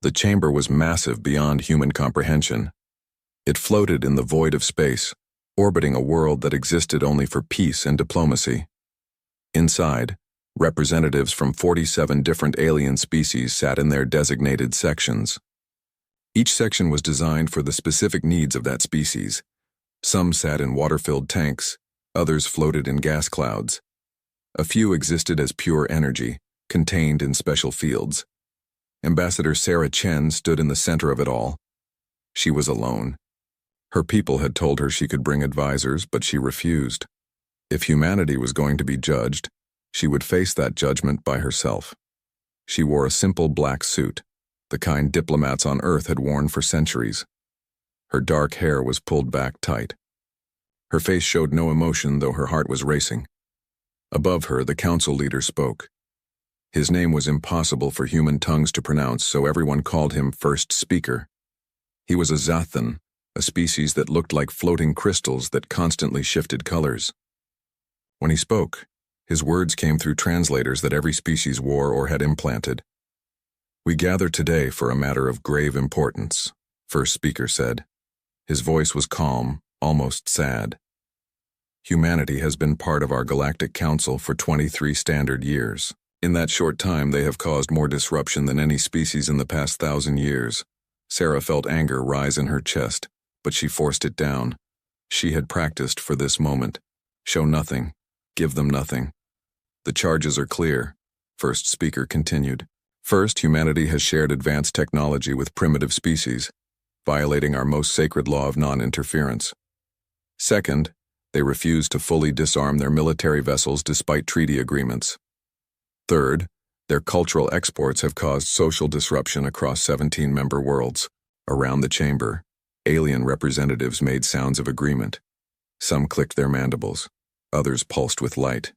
The chamber was massive beyond human comprehension. It floated in the void of space, orbiting a world that existed only for peace and diplomacy. Inside, representatives from 47 different alien species sat in their designated sections. Each section was designed for the specific needs of that species. Some sat in water-filled tanks, others floated in gas clouds. A few existed as pure energy, contained in special fields. Ambassador Sarah Chen stood in the center of it all. She was alone. Her people had told her she could bring advisors, but she refused. If humanity was going to be judged, she would face that judgment by herself. She wore a simple black suit, the kind diplomats on Earth had worn for centuries. Her dark hair was pulled back tight. Her face showed no emotion, though her heart was racing. Above her, the council leader spoke. His name was impossible for human tongues to pronounce, so everyone called him First Speaker. He was a Zathan, a species that looked like floating crystals that constantly shifted colors. When he spoke, his words came through translators that every species wore or had implanted. "We gather today for a matter of grave importance," First Speaker said. His voice was calm, almost sad. "Humanity has been part of our Galactic Council for 23 standard years. In that short time, they have caused more disruption than any species in the past 1,000 years." Sarah felt anger rise in her chest, but she forced it down. She had practiced for this moment. Show nothing. Give them nothing. "The charges are clear," First Speaker continued. "First, humanity has shared advanced technology with primitive species, violating our most sacred law of non-interference. Second, they refuse to fully disarm their military vessels despite treaty agreements. Third, their cultural exports have caused social disruption across 17 member worlds. Around the chamber, alien representatives made sounds of agreement. Some clicked their mandibles. Others pulsed with light.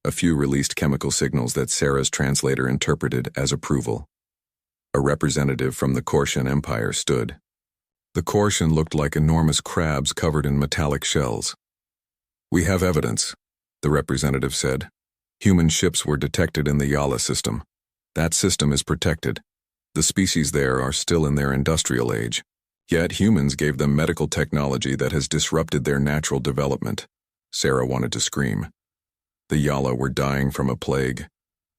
A few released chemical signals that Sarah's translator interpreted as approval. A representative from the Korsian Empire stood. The Korsian looked like enormous crabs covered in metallic shells. "We have evidence," the representative said. "Human ships were detected in the Yala system. That system is protected. The species there are still in their industrial age. Yet humans gave them medical technology that has disrupted their natural development." Sarah wanted to scream. The Yala were dying from a plague.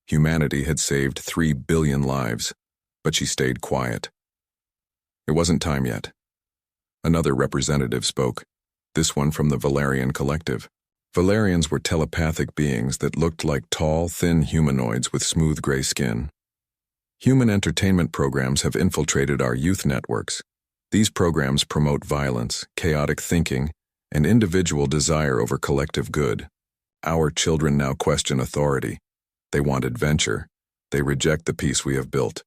Humanity had saved 3 billion lives, but she stayed quiet. It wasn't time yet. Another representative spoke, this one from the Valerian Collective. Valerians were telepathic beings that looked like tall, thin humanoids with smooth gray skin. "Human entertainment programs have infiltrated our youth networks. These programs promote violence, chaotic thinking, and individual desire over collective good. Our children now question authority. They want adventure. They reject the peace we have built."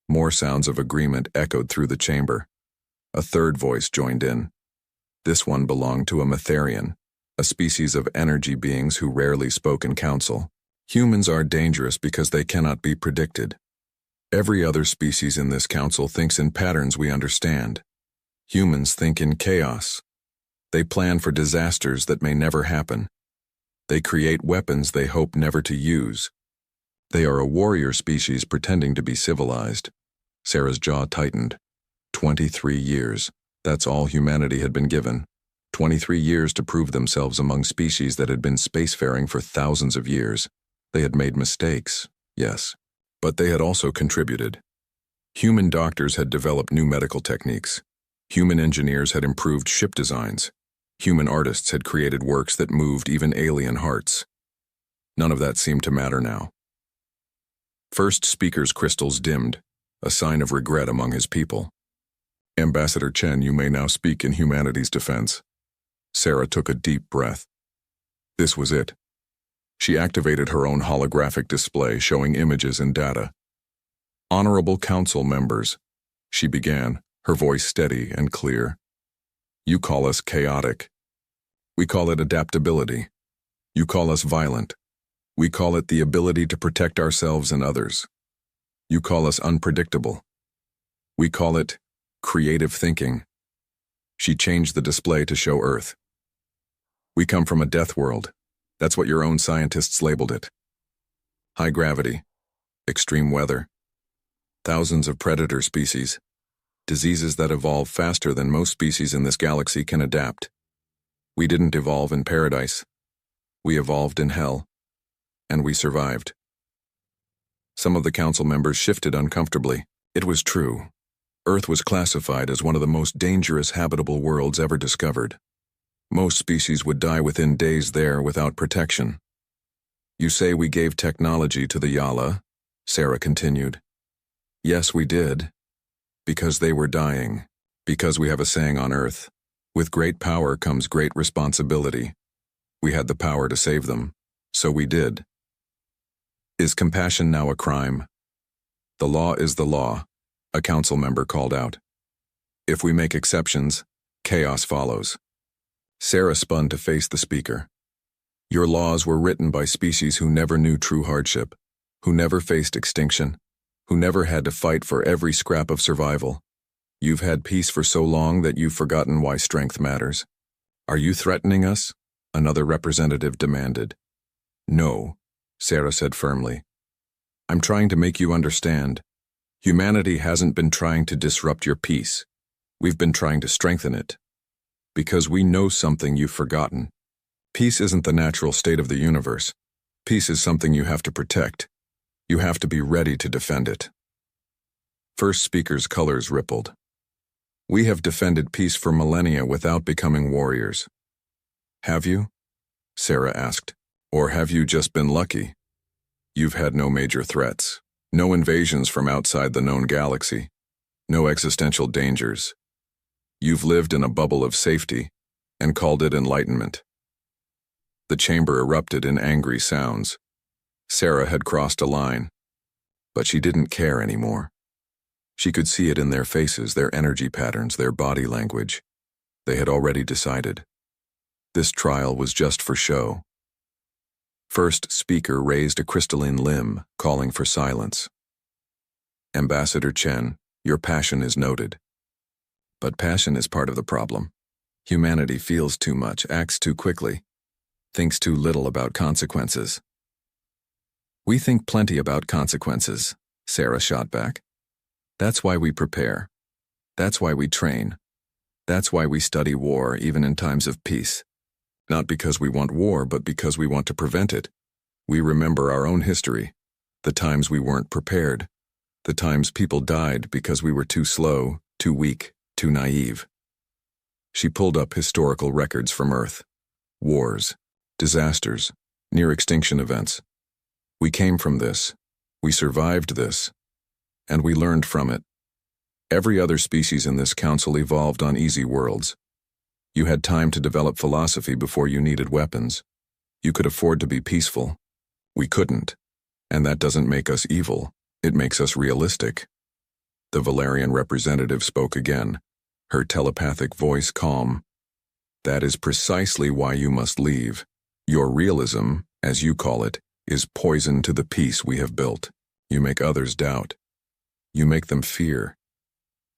More sounds of agreement echoed through the chamber. A third voice joined in. This one belonged to a Matherian, a species of energy beings who rarely spoke in council. "Humans are dangerous because they cannot be predicted. Every other species in this council thinks in patterns we understand. Humans think in chaos. They plan for disasters that may never happen. They create weapons they hope never to use. They are a warrior species pretending to be civilized." Sarah's jaw tightened. 23 years. That's all humanity had been given. 23 years to prove themselves among species that had been spacefaring for thousands of years. They had made mistakes, yes, but they had also contributed. Human doctors had developed new medical techniques. Human engineers had improved ship designs. Human artists had created works that moved even alien hearts. None of that seemed to matter now. First Speaker's crystals dimmed, a sign of regret among his people. "Ambassador Chen, you may now speak in humanity's defense." Sarah took a deep breath. This was it. She activated her own holographic display showing images and data. "Honorable Council members," she began, her voice steady and clear. "You call us chaotic. We call it adaptability. You call us violent. We call it the ability to protect ourselves and others. You call us unpredictable. We call it creative thinking." She changed the display to show Earth. "We come from a death world. That's what your own scientists labeled it. High gravity, extreme weather. thousands of predator species, diseases that evolve faster than most species in this galaxy can adapt. We didn't evolve in paradise. We evolved in hell. And we survived. Some of the council members shifted uncomfortably. It was true. Earth was classified as one of the most dangerous habitable worlds ever discovered. Most species would die within days there without protection. You say we gave technology to the Yala, Sarah continued. Yes, we did. Because they were dying. Because we have a saying on Earth. With great power comes great responsibility. We had the power to save them. So we did. Is compassion now a crime? The law is the law, a council member called out. If we make exceptions, chaos follows. Sarah spun to face the speaker. Your laws were written by species who never knew true hardship, who never faced extinction, who never had to fight for every scrap of survival. You've had peace for so long that you've forgotten why strength matters. Are you threatening us? Another representative demanded. No, Sarah said firmly. I'm trying to make you understand. Humanity hasn't been trying to disrupt your peace. We've been trying to strengthen it. Because we know something you've forgotten. Peace isn't the natural state of the universe. Peace is something you have to protect. You have to be ready to defend it. First speaker's colors rippled. We have defended peace for millennia without becoming warriors. Have you? Sarah asked. Or have you just been lucky? You've had no major threats. No invasions from outside the known galaxy. No existential dangers. You've lived in a bubble of safety and called it enlightenment. The chamber erupted in angry sounds. Sarah had crossed a line, but she didn't care anymore. She could see it in their faces, their energy patterns, their body language. They had already decided. This trial was just for show. First speaker raised a crystalline limb, calling for silence. Ambassador Chen, your passion is noted. But passion is part of the problem. Humanity feels too much, acts too quickly, thinks too little about consequences. We think plenty about consequences, Sarah shot back. That's why we prepare. That's why we train. That's why we study war, even in times of peace. Not because we want war, but because we want to prevent it. We remember our own history, the times we weren't prepared, the times people died because we were too slow, too weak, too naive. She pulled up historical records from Earth. Wars, disasters, near-extinction events. We came from this. We survived this. And we learned from it. Every other species in this council evolved on easy worlds. You had time to develop philosophy before you needed weapons. You could afford to be peaceful. We couldn't. And that doesn't make us evil. It makes us realistic. The Valerian representative spoke again, her telepathic voice calm. That is precisely why you must leave. Your realism, as you call it, is poison to the peace we have built. You make others doubt. You make them fear.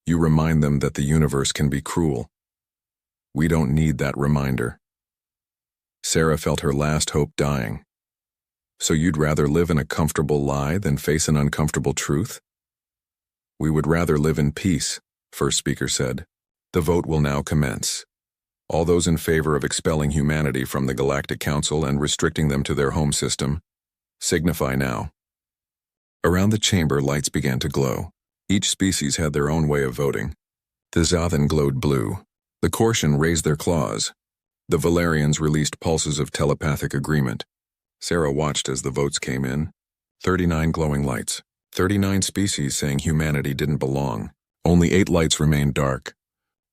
You remind them that the universe can be cruel. We don't need that reminder. Sarah felt her last hope dying. So you'd rather live in a comfortable lie than face an uncomfortable truth? We would rather live in peace, first speaker said. The vote will now commence. All those in favor of expelling humanity from the Galactic Council and restricting them to their home system, signify now. Around the chamber, lights began to glow. Each species had their own way of voting. The Zothan glowed blue. The Kortian raised their claws. The Valerians released pulses of telepathic agreement. Sarah watched as the votes came in. 39 glowing lights. 39 species saying humanity didn't belong. Only 8 lights remained dark.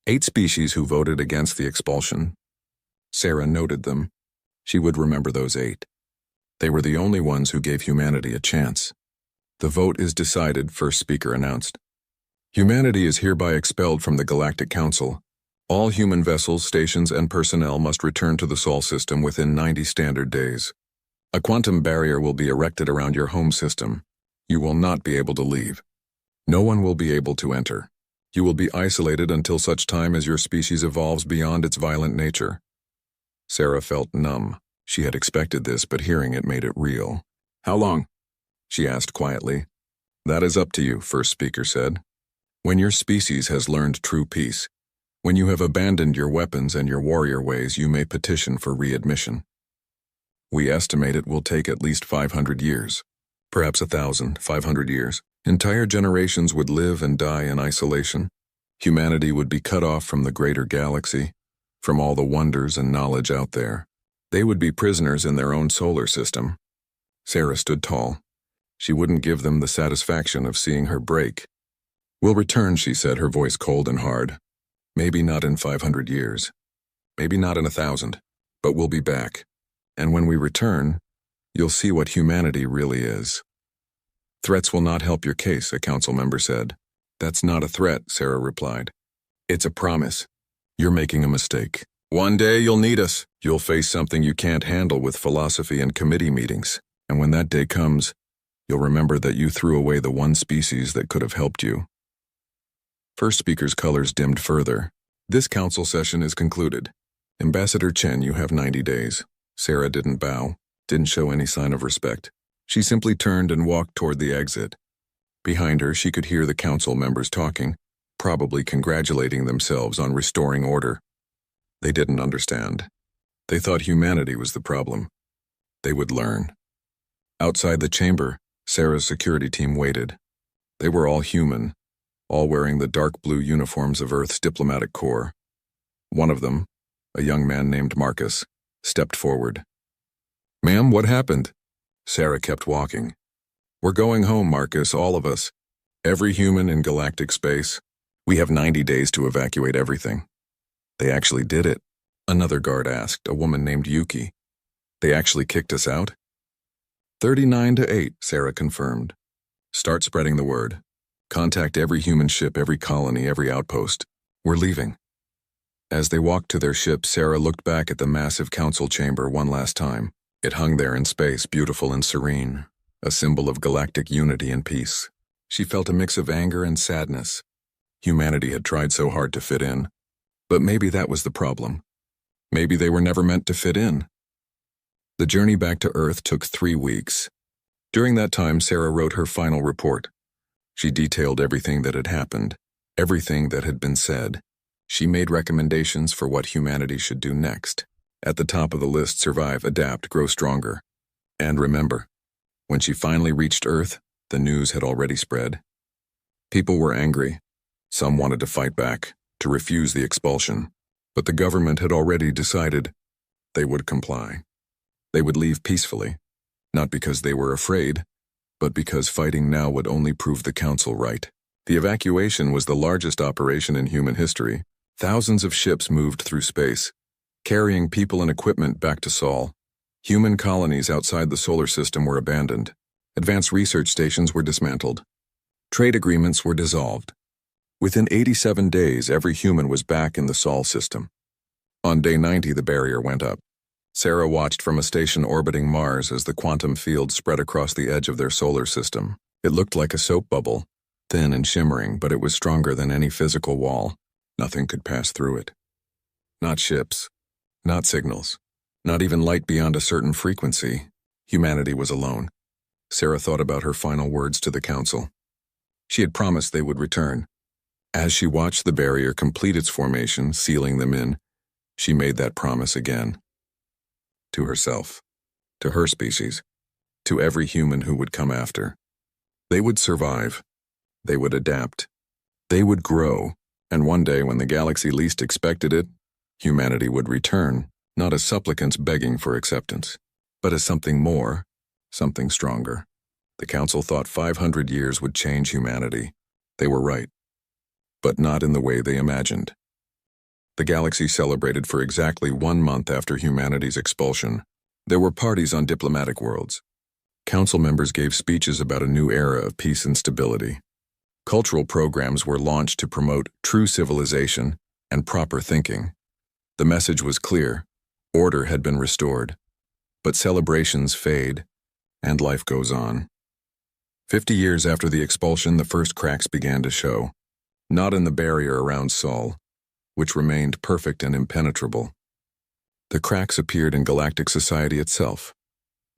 8 species who voted against the expulsion. Sarah noted them. She would remember those 8. They were the only ones who gave humanity a chance. The vote is decided, first speaker announced. Humanity is hereby expelled from the Galactic Council. All human vessels, stations, and personnel must return to the Sol system within 90 standard days. A quantum barrier will be erected around your home system. You will not be able to leave. No one will be able to enter. You will be isolated until such time as your species evolves beyond its violent nature. Sarah felt numb. She had expected this, but hearing it made it real. How long? She asked quietly. That is up to you, first speaker said. When your species has learned true peace, when you have abandoned your weapons and your warrior ways, you may petition for readmission. We estimate it will take at least 500 years, perhaps 1,500 years. Entire generations would live and die in isolation. Humanity would be cut off from the greater galaxy, from all the wonders and knowledge out there. They would be prisoners in their own solar system. Sarah stood tall. She wouldn't give them the satisfaction of seeing her break. We'll return, she said, her voice cold and hard. Maybe not in 500 years. Maybe not in 1,000. But we'll be back. And when we return, you'll see what humanity really is. Threats will not help your case, a council member said. That's not a threat, Sarah replied. It's a promise. You're making a mistake. One day you'll need us. You'll face something you can't handle with philosophy and committee meetings. And when that day comes, you'll remember that you threw away the one species that could have helped you. First speaker's colors dimmed further. This council session is concluded. Ambassador Chen, you have 90 days. Sarah didn't bow, didn't show any sign of respect. She simply turned and walked toward the exit. Behind her, she could hear the council members talking, probably congratulating themselves on restoring order. They didn't understand. They thought humanity was the problem. They would learn. Outside the chamber, Sarah's security team waited. They were all human, all wearing the dark blue uniforms of Earth's diplomatic corps. One of them, a young man named Marcus, stepped forward. Ma'am, what happened? Sarah kept walking. We're going home, Marcus, all of us. Every human in galactic space. We have 90 days to evacuate everything. They actually did it, another guard asked, a woman named Yuki. They actually kicked us out? 39-8, Sarah confirmed. Start spreading the word. Contact every human ship, every colony, every outpost. We're leaving. As they walked to their ship, Sarah looked back at the massive council chamber one last time. It hung there in space, beautiful and serene, a symbol of galactic unity and peace. She felt a mix of anger and sadness. Humanity had tried so hard to fit in. But maybe that was the problem. Maybe they were never meant to fit in. The journey back to Earth took 3 weeks. During that time, Sarah wrote her final report. She detailed everything that had happened, everything that had been said. She made recommendations for what humanity should do next. At the top of the list, survive, adapt, grow stronger. And remember, when she finally reached Earth, the news had already spread. People were angry. Some wanted to fight back, to refuse the expulsion. But the government had already decided they would comply. They would leave peacefully, not because they were afraid, but because fighting now would only prove the council right. The evacuation was the largest operation in human history. Thousands of ships moved through space, carrying people and equipment back to Sol. Human colonies outside the solar system were abandoned. Advanced research stations were dismantled. Trade agreements were dissolved. Within 87 days, every human was back in the Sol system. On day 90, the barrier went up. Sarah watched from a station orbiting Mars as the quantum field spread across the edge of their solar system. It looked like a soap bubble, thin and shimmering, but it was stronger than any physical wall. Nothing could pass through it. Not ships, not signals, not even light beyond a certain frequency. Humanity was alone. Sarah thought about her final words to the council. She had promised they would return. As she watched the barrier complete its formation, sealing them in, she made that promise again. To herself, to her species, to every human who would come after. They would survive. They would adapt. They would grow. And one day, when the galaxy least expected it, humanity would return, not as supplicants begging for acceptance, but as something more, something stronger. The council thought 500 years would change humanity. They were right. But not in the way they imagined. The galaxy celebrated for exactly 1 month after humanity's expulsion. There were parties on diplomatic worlds. Council members gave speeches about a new era of peace and stability. Cultural programs were launched to promote true civilization and proper thinking. The message was clear. Order had been restored. But celebrations fade, and life goes on. 50 years after the expulsion, the first cracks began to show. Not in the barrier around Sol, which remained perfect and impenetrable. The cracks appeared in galactic society itself.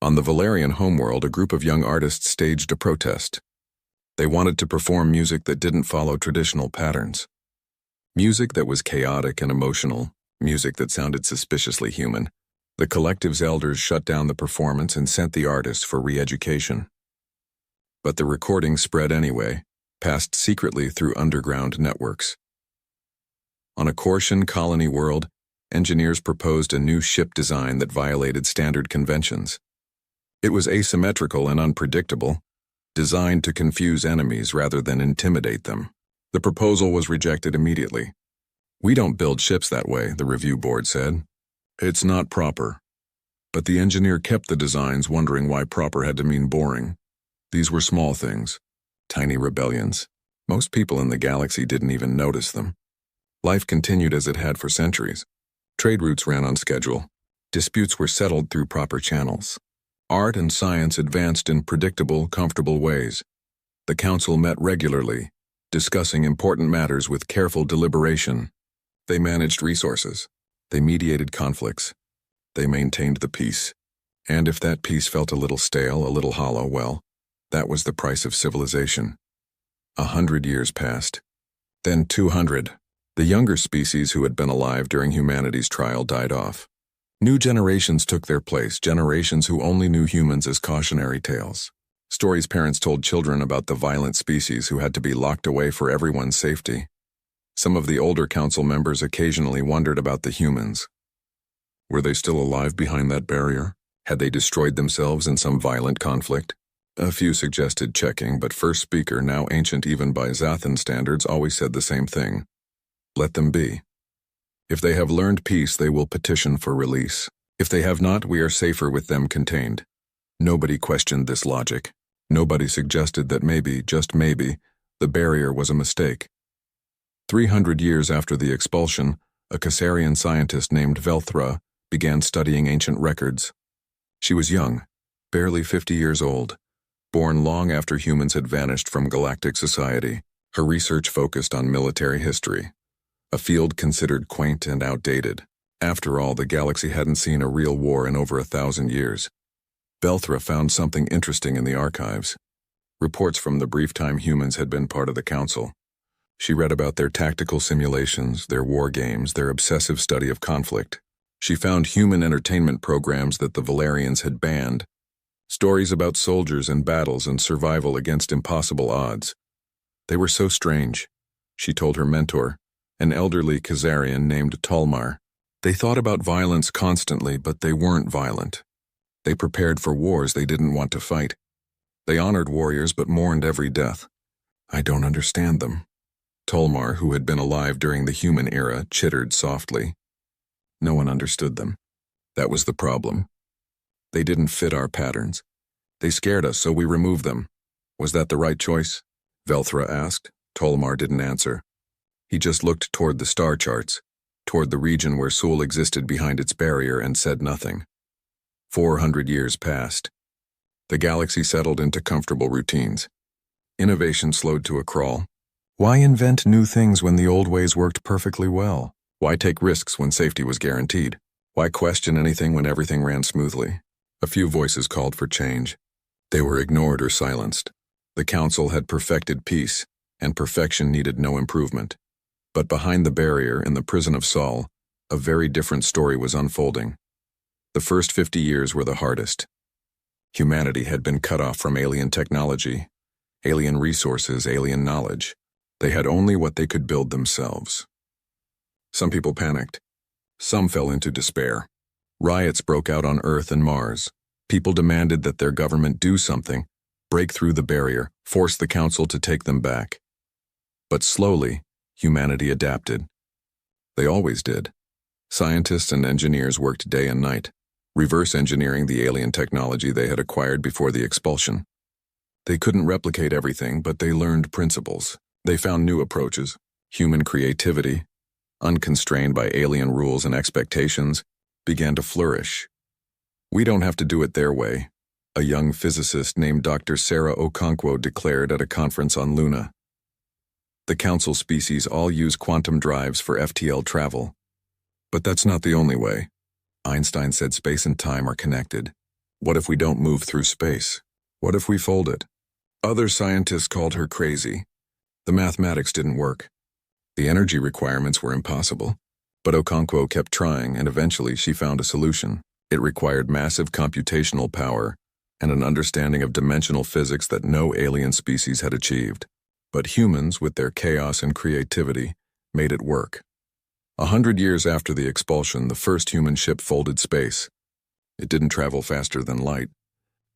On the Valerian homeworld, a group of young artists staged a protest. They wanted to perform music that didn't follow traditional patterns. Music that was chaotic and emotional, music that sounded suspiciously human. The collective's elders shut down the performance and sent the artists for re-education. But the recording spread anyway, passed secretly through underground networks. On a Corsian colony world, engineers proposed a new ship design that violated standard conventions. It was asymmetrical and unpredictable, designed to confuse enemies rather than intimidate them. The proposal was rejected immediately. "We don't build ships that way," the review board said. "It's not proper." But the engineer kept the designs, wondering why proper had to mean boring. These were small things, tiny rebellions. Most people in the galaxy didn't even notice them. Life continued as it had for centuries. Trade routes ran on schedule. Disputes were settled through proper channels. Art and science advanced in predictable, comfortable ways. The council met regularly, discussing important matters with careful deliberation. They managed resources. They mediated conflicts. They maintained the peace. And if that peace felt a little stale, a little hollow, well, that was the price of civilization. 100 years passed. Then 200. The younger species who had been alive during humanity's trial died off. New generations took their place, generations who only knew humans as cautionary tales. Stories parents told children about the violent species who had to be locked away for everyone's safety. Some of the older council members occasionally wondered about the humans. Were they still alive behind that barrier? Had they destroyed themselves in some violent conflict? A few suggested checking, but first speaker, now ancient even by Zathan standards, always said the same thing. Let them be. If they have learned peace, they will petition for release. If they have not, we are safer with them contained. Nobody questioned this logic. Nobody suggested that maybe, just maybe, the barrier was a mistake. 300 years after the expulsion, a Cassarian scientist named Velthra began studying ancient records. She was young, barely 50 years old, born long after humans had vanished from galactic society. Her research focused on military history, a field considered quaint and outdated. After all, the galaxy hadn't seen a real war in over 1,000 years. Velthra found something interesting in the archives. Reports from the brief time humans had been part of the council. She read about their tactical simulations, their war games, their obsessive study of conflict. She found human entertainment programs that the Valerians had banned. Stories about soldiers and battles and survival against impossible odds. They were so strange, she told her mentor, an elderly Khazarian named Talmar. They thought about violence constantly, but they weren't violent. They prepared for wars they didn't want to fight. They honored warriors but mourned every death. I don't understand them. Tolmar, who had been alive during the human era, chittered softly. No one understood them. That was the problem. They didn't fit our patterns. They scared us, so we removed them. Was that the right choice? Velthra asked. Tolmar didn't answer. He just looked toward the star charts, toward the region where Sul existed behind its barrier, and said nothing. 400 years passed. The galaxy settled into comfortable routines. Innovation slowed to a crawl. Why invent new things when the old ways worked perfectly well? Why take risks when safety was guaranteed? Why question anything when everything ran smoothly? A few voices called for change. They were ignored or silenced. The council had perfected peace, and perfection needed no improvement. But behind the barrier, in the prison of Sol, a very different story was unfolding. The first 50 years were the hardest. Humanity had been cut off from alien technology, alien resources, alien knowledge. They had only what they could build themselves. Some people panicked. Some fell into despair. Riots broke out on Earth and Mars. People demanded that their government do something, break through the barrier, force the council to take them back. But slowly, humanity adapted. They always did. Scientists and engineers worked day and night, reverse engineering the alien technology they had acquired before the expulsion. They couldn't replicate everything, but they learned principles. They found new approaches. Human creativity, unconstrained by alien rules and expectations, began to flourish. We don't have to do it their way, a young physicist named Dr. Sarah Okonkwo declared at a conference on Luna. The council species all use quantum drives for FTL travel. But that's not the only way. Einstein said space and time are connected. What if we don't move through space? What if we fold it? Other scientists called her crazy. The mathematics didn't work. The energy requirements were impossible. But Okonkwo kept trying, and eventually she found a solution. It required massive computational power and an understanding of dimensional physics that no alien species had achieved. But humans, with their chaos and creativity, made it work. 100 years after the expulsion, the first human ship folded space. It didn't travel faster than light.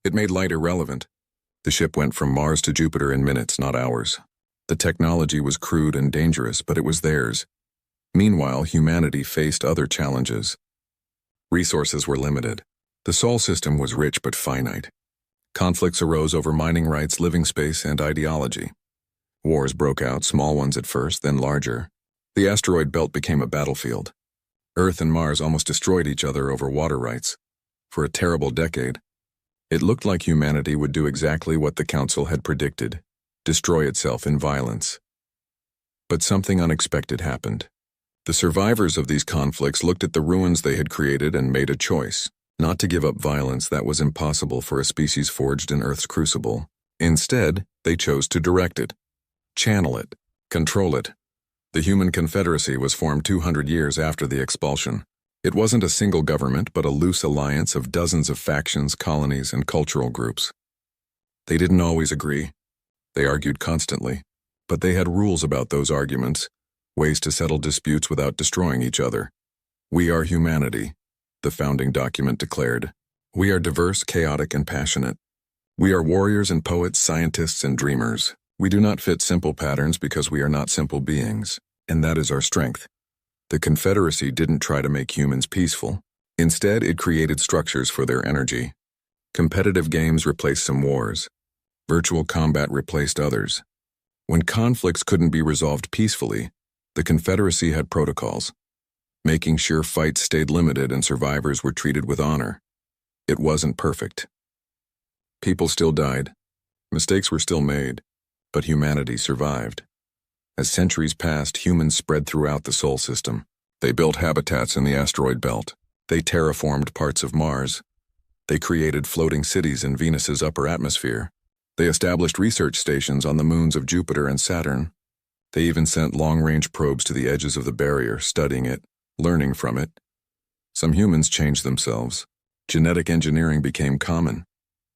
It made light irrelevant. The ship went from Mars to Jupiter in minutes, not hours. The technology was crude and dangerous, but it was theirs. Meanwhile, humanity faced other challenges. Resources were limited. The Sol system was rich but finite. Conflicts arose over mining rights, living space, and ideology. Wars broke out, small ones at first, then larger. The asteroid belt became a battlefield. Earth and Mars almost destroyed each other over water rights. For a terrible decade, it looked like humanity would do exactly what the Council had predicted, destroy itself in violence. But something unexpected happened. The survivors of these conflicts looked at the ruins they had created and made a choice, not to give up violence that was impossible for a species forged in Earth's crucible. Instead, they chose to direct it, channel it, control it. The Human Confederacy was formed 200 years after the expulsion. It wasn't a single government, but a loose alliance of dozens of factions, colonies, and cultural groups. They didn't always agree. They argued constantly, but they had rules about those arguments, ways to settle disputes without destroying each other. We are humanity, the founding document declared. We are diverse, chaotic, and passionate. We are warriors and poets, scientists and dreamers. We do not fit simple patterns because we are not simple beings, and that is our strength. The Confederacy didn't try to make humans peaceful. Instead, it created structures for their energy. Competitive games replaced some wars. Virtual combat replaced others. When conflicts couldn't be resolved peacefully, the Confederacy had protocols, making sure fights stayed limited and survivors were treated with honor. It wasn't perfect. People still died. Mistakes were still made, but humanity survived. As centuries passed, humans spread throughout the Sol system. They built habitats in the asteroid belt. They terraformed parts of Mars. They created floating cities in Venus's upper atmosphere. They established research stations on the moons of Jupiter and Saturn. They even sent long-range probes to the edges of the barrier, studying it, learning from it. Some humans changed themselves. Genetic engineering became common,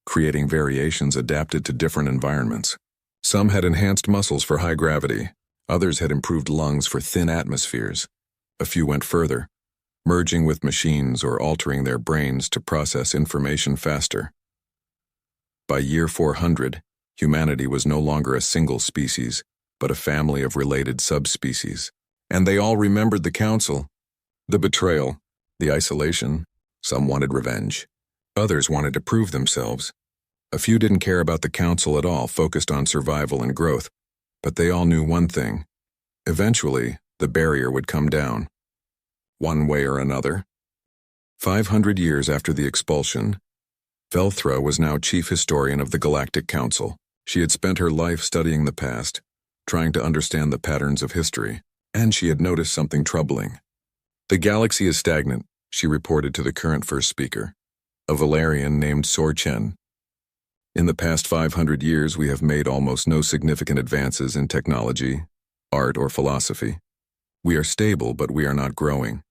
creating variations adapted to different environments. Some had enhanced muscles for high gravity. Others had improved lungs for thin atmospheres. A few went further, merging with machines or altering their brains to process information faster. By year 400, humanity was no longer a single species, but a family of related subspecies. And they all remembered the Council, the betrayal, the isolation. Some wanted revenge. Others wanted to prove themselves. A few didn't care about the Council at all, focused on survival and growth. But they all knew one thing. Eventually, the barrier would come down. One way or another. 500 years after the expulsion, Velthra was now chief historian of the Galactic Council. She had spent her life studying the past, trying to understand the patterns of history, and she had noticed something troubling. The galaxy is stagnant, she reported to the current first speaker, a Valerian named Sorchen. In the past 500 years, we have made almost no significant advances in technology, art, or philosophy. We are stable, but we are not growing.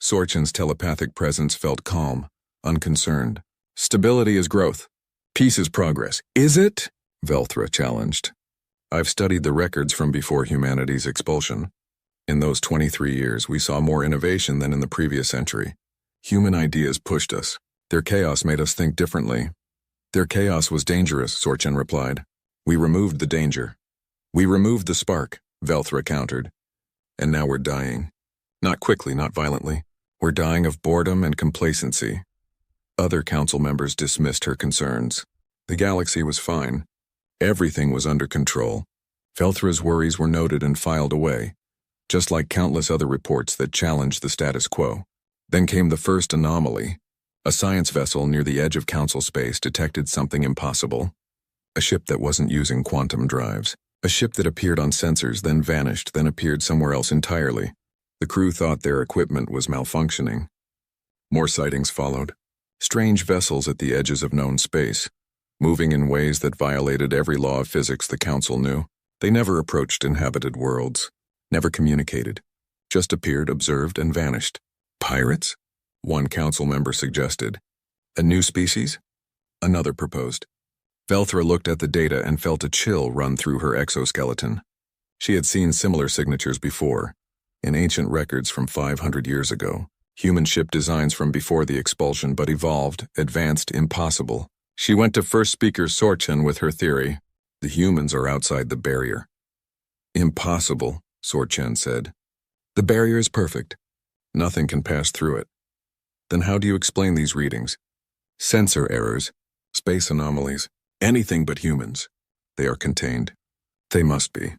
Sorchen's telepathic presence felt calm, unconcerned. Stability is growth. Peace is progress. Is it? Velthra challenged. I've studied the records from before humanity's expulsion. In those 23 years, we saw more innovation than in the previous century. Human ideas pushed us. Their chaos made us think differently. Their chaos was dangerous, Sorchen replied. We removed the danger. We removed the spark, Velthra countered. And now we're dying. Not quickly, not violently. We're dying of boredom and complacency. Other council members dismissed her concerns. The galaxy was fine. Everything was under control. Velthra's worries were noted and filed away, just like countless other reports that challenged the status quo. Then came the first anomaly. A science vessel near the edge of council space detected something impossible. A ship that wasn't using quantum drives. A ship that appeared on sensors, then vanished, then appeared somewhere else entirely. The crew thought their equipment was malfunctioning. More sightings followed. Strange vessels at the edges of known space. moving in ways that violated every law of physics the Council knew. They never approached inhabited worlds, never communicated, just appeared, observed, and vanished. Pirates? One Council member suggested. A new species? Another proposed. Velthra looked at the data and felt a chill run through her exoskeleton. She had seen similar signatures before, in ancient records from 500 years ago. Human ship designs from before the expulsion, but evolved, advanced, impossible. She went to first speaker Sorchen with her theory. The humans are outside the barrier. Impossible, Sorchen said. The barrier is perfect. Nothing can pass through it. Then how do you explain these readings? Sensor errors, space anomalies, anything but humans. They are contained. They must be.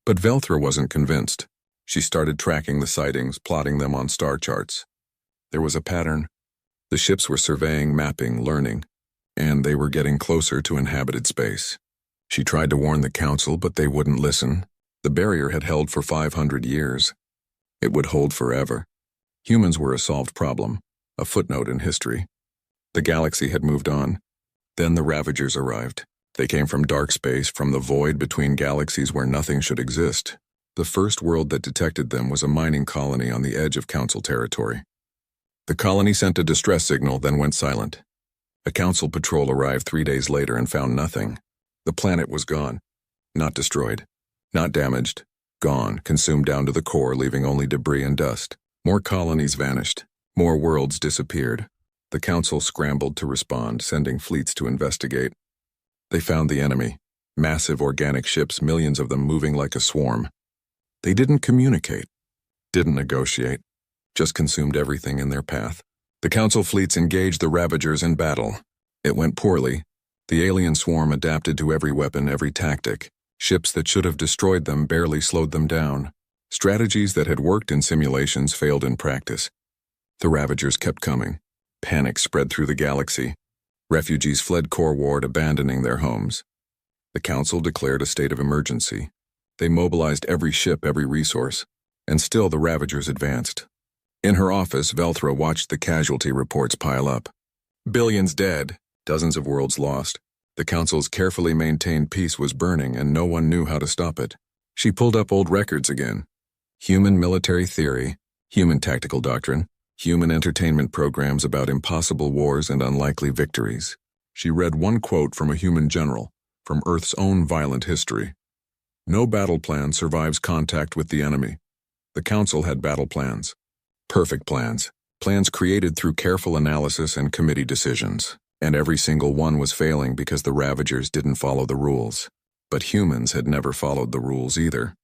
But Velthra wasn't convinced. She started tracking the sightings, plotting them on star charts. There was a pattern. The ships were surveying, mapping, learning, and they were getting closer to inhabited space. She tried to warn the Council, but they wouldn't listen. The barrier had held for 500 years. It would hold forever. Humans were a solved problem, a footnote in history. The galaxy had moved on. Then the Ravagers arrived. They came from dark space, from the void between galaxies where nothing should exist. The first world that detected them was a mining colony on the edge of Council territory. The colony sent a distress signal, then went silent. A Council patrol arrived 3 days later and found nothing. The planet was gone. Not destroyed. Not damaged. Gone, consumed down to the core, leaving only debris and dust. More colonies vanished. More worlds disappeared. The Council scrambled to respond, sending fleets to investigate. They found the enemy. Massive organic ships, millions of them moving like a swarm. They didn't communicate. Didn't negotiate. Just consumed everything in their path. The Council fleets engaged the Ravagers in battle. It went poorly. The alien swarm adapted to every weapon, every tactic. Ships that should have destroyed them barely slowed them down. Strategies that had worked in simulations failed in practice. The Ravagers kept coming. Panic spread through the galaxy. Refugees fled core ward, abandoning their homes. The Council declared a state of emergency. They mobilized every ship, every resource, and still the Ravagers advanced. In her office, Velthra watched the casualty reports pile up. Billions dead, dozens of worlds lost. The Council's carefully maintained peace was burning, and no one knew how to stop it. She pulled up old records again. Human military theory, human tactical doctrine, human entertainment programs about impossible wars and unlikely victories. She read one quote from a human general, from Earth's own violent history. No battle plan survives contact with the enemy. The Council had battle plans. Perfect plans. Plans created through careful analysis and committee decisions. And every single one was failing because the Ravagers didn't follow the rules. But humans had never followed the rules either.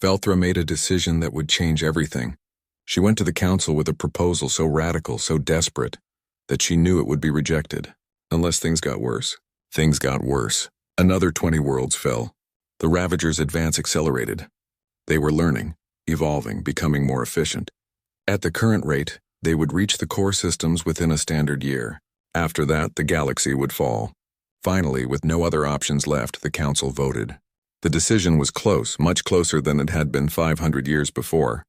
Velthra made a decision that would change everything. She went to the Council with a proposal so radical, so desperate, that she knew it would be rejected. Unless things got worse. Things got worse. Another 20 worlds fell. The Ravagers' advance accelerated. They were learning, evolving, becoming more efficient. At the current rate, they would reach the core systems within a standard year. After that, the galaxy would fall. Finally, with no other options left, the Council voted. The decision was close, much closer than it had been 500 years before.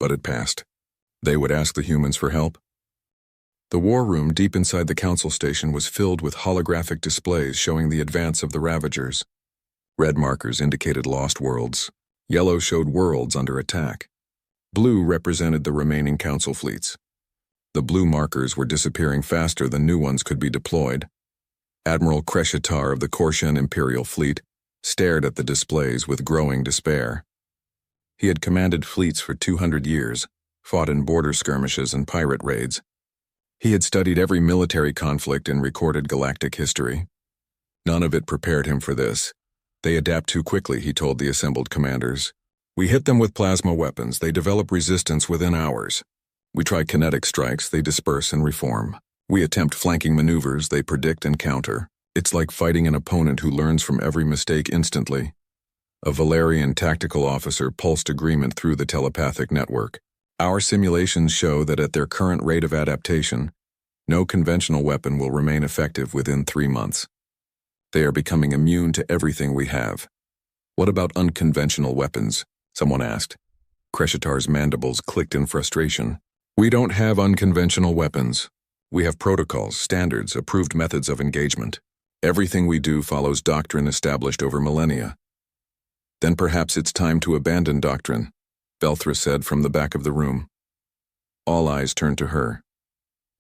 But it passed. They would ask the humans for help. The war room deep inside the Council station was filled with holographic displays showing the advance of the Ravagers. Red markers indicated lost worlds. Yellow showed worlds under attack. Blue represented the remaining Council fleets. The blue markers were disappearing faster than new ones could be deployed. Admiral Crusade of the Korshan Imperial Fleet stared at the displays with growing despair. He had commanded fleets for 200 years, fought in border skirmishes and pirate raids. He had studied every military conflict in recorded galactic history. None of it prepared him for this. They adapt too quickly, he told the assembled commanders. We hit them with plasma weapons. They develop resistance within hours. We try kinetic strikes. They disperse and reform. We attempt flanking maneuvers. They predict and counter. It's like fighting an opponent who learns from every mistake instantly. A Valerian tactical officer pulsed agreement through the telepathic network. Our simulations show that at their current rate of adaptation, no conventional weapon will remain effective within 3 months. They are becoming immune to everything we have. What about unconventional weapons? Someone asked. Crescitar's mandibles clicked in frustration. We don't have unconventional weapons. We have protocols, standards, approved methods of engagement. Everything we do follows doctrine established over millennia. Then perhaps it's time to abandon doctrine, Velthra said from the back of the room. All eyes turned to her.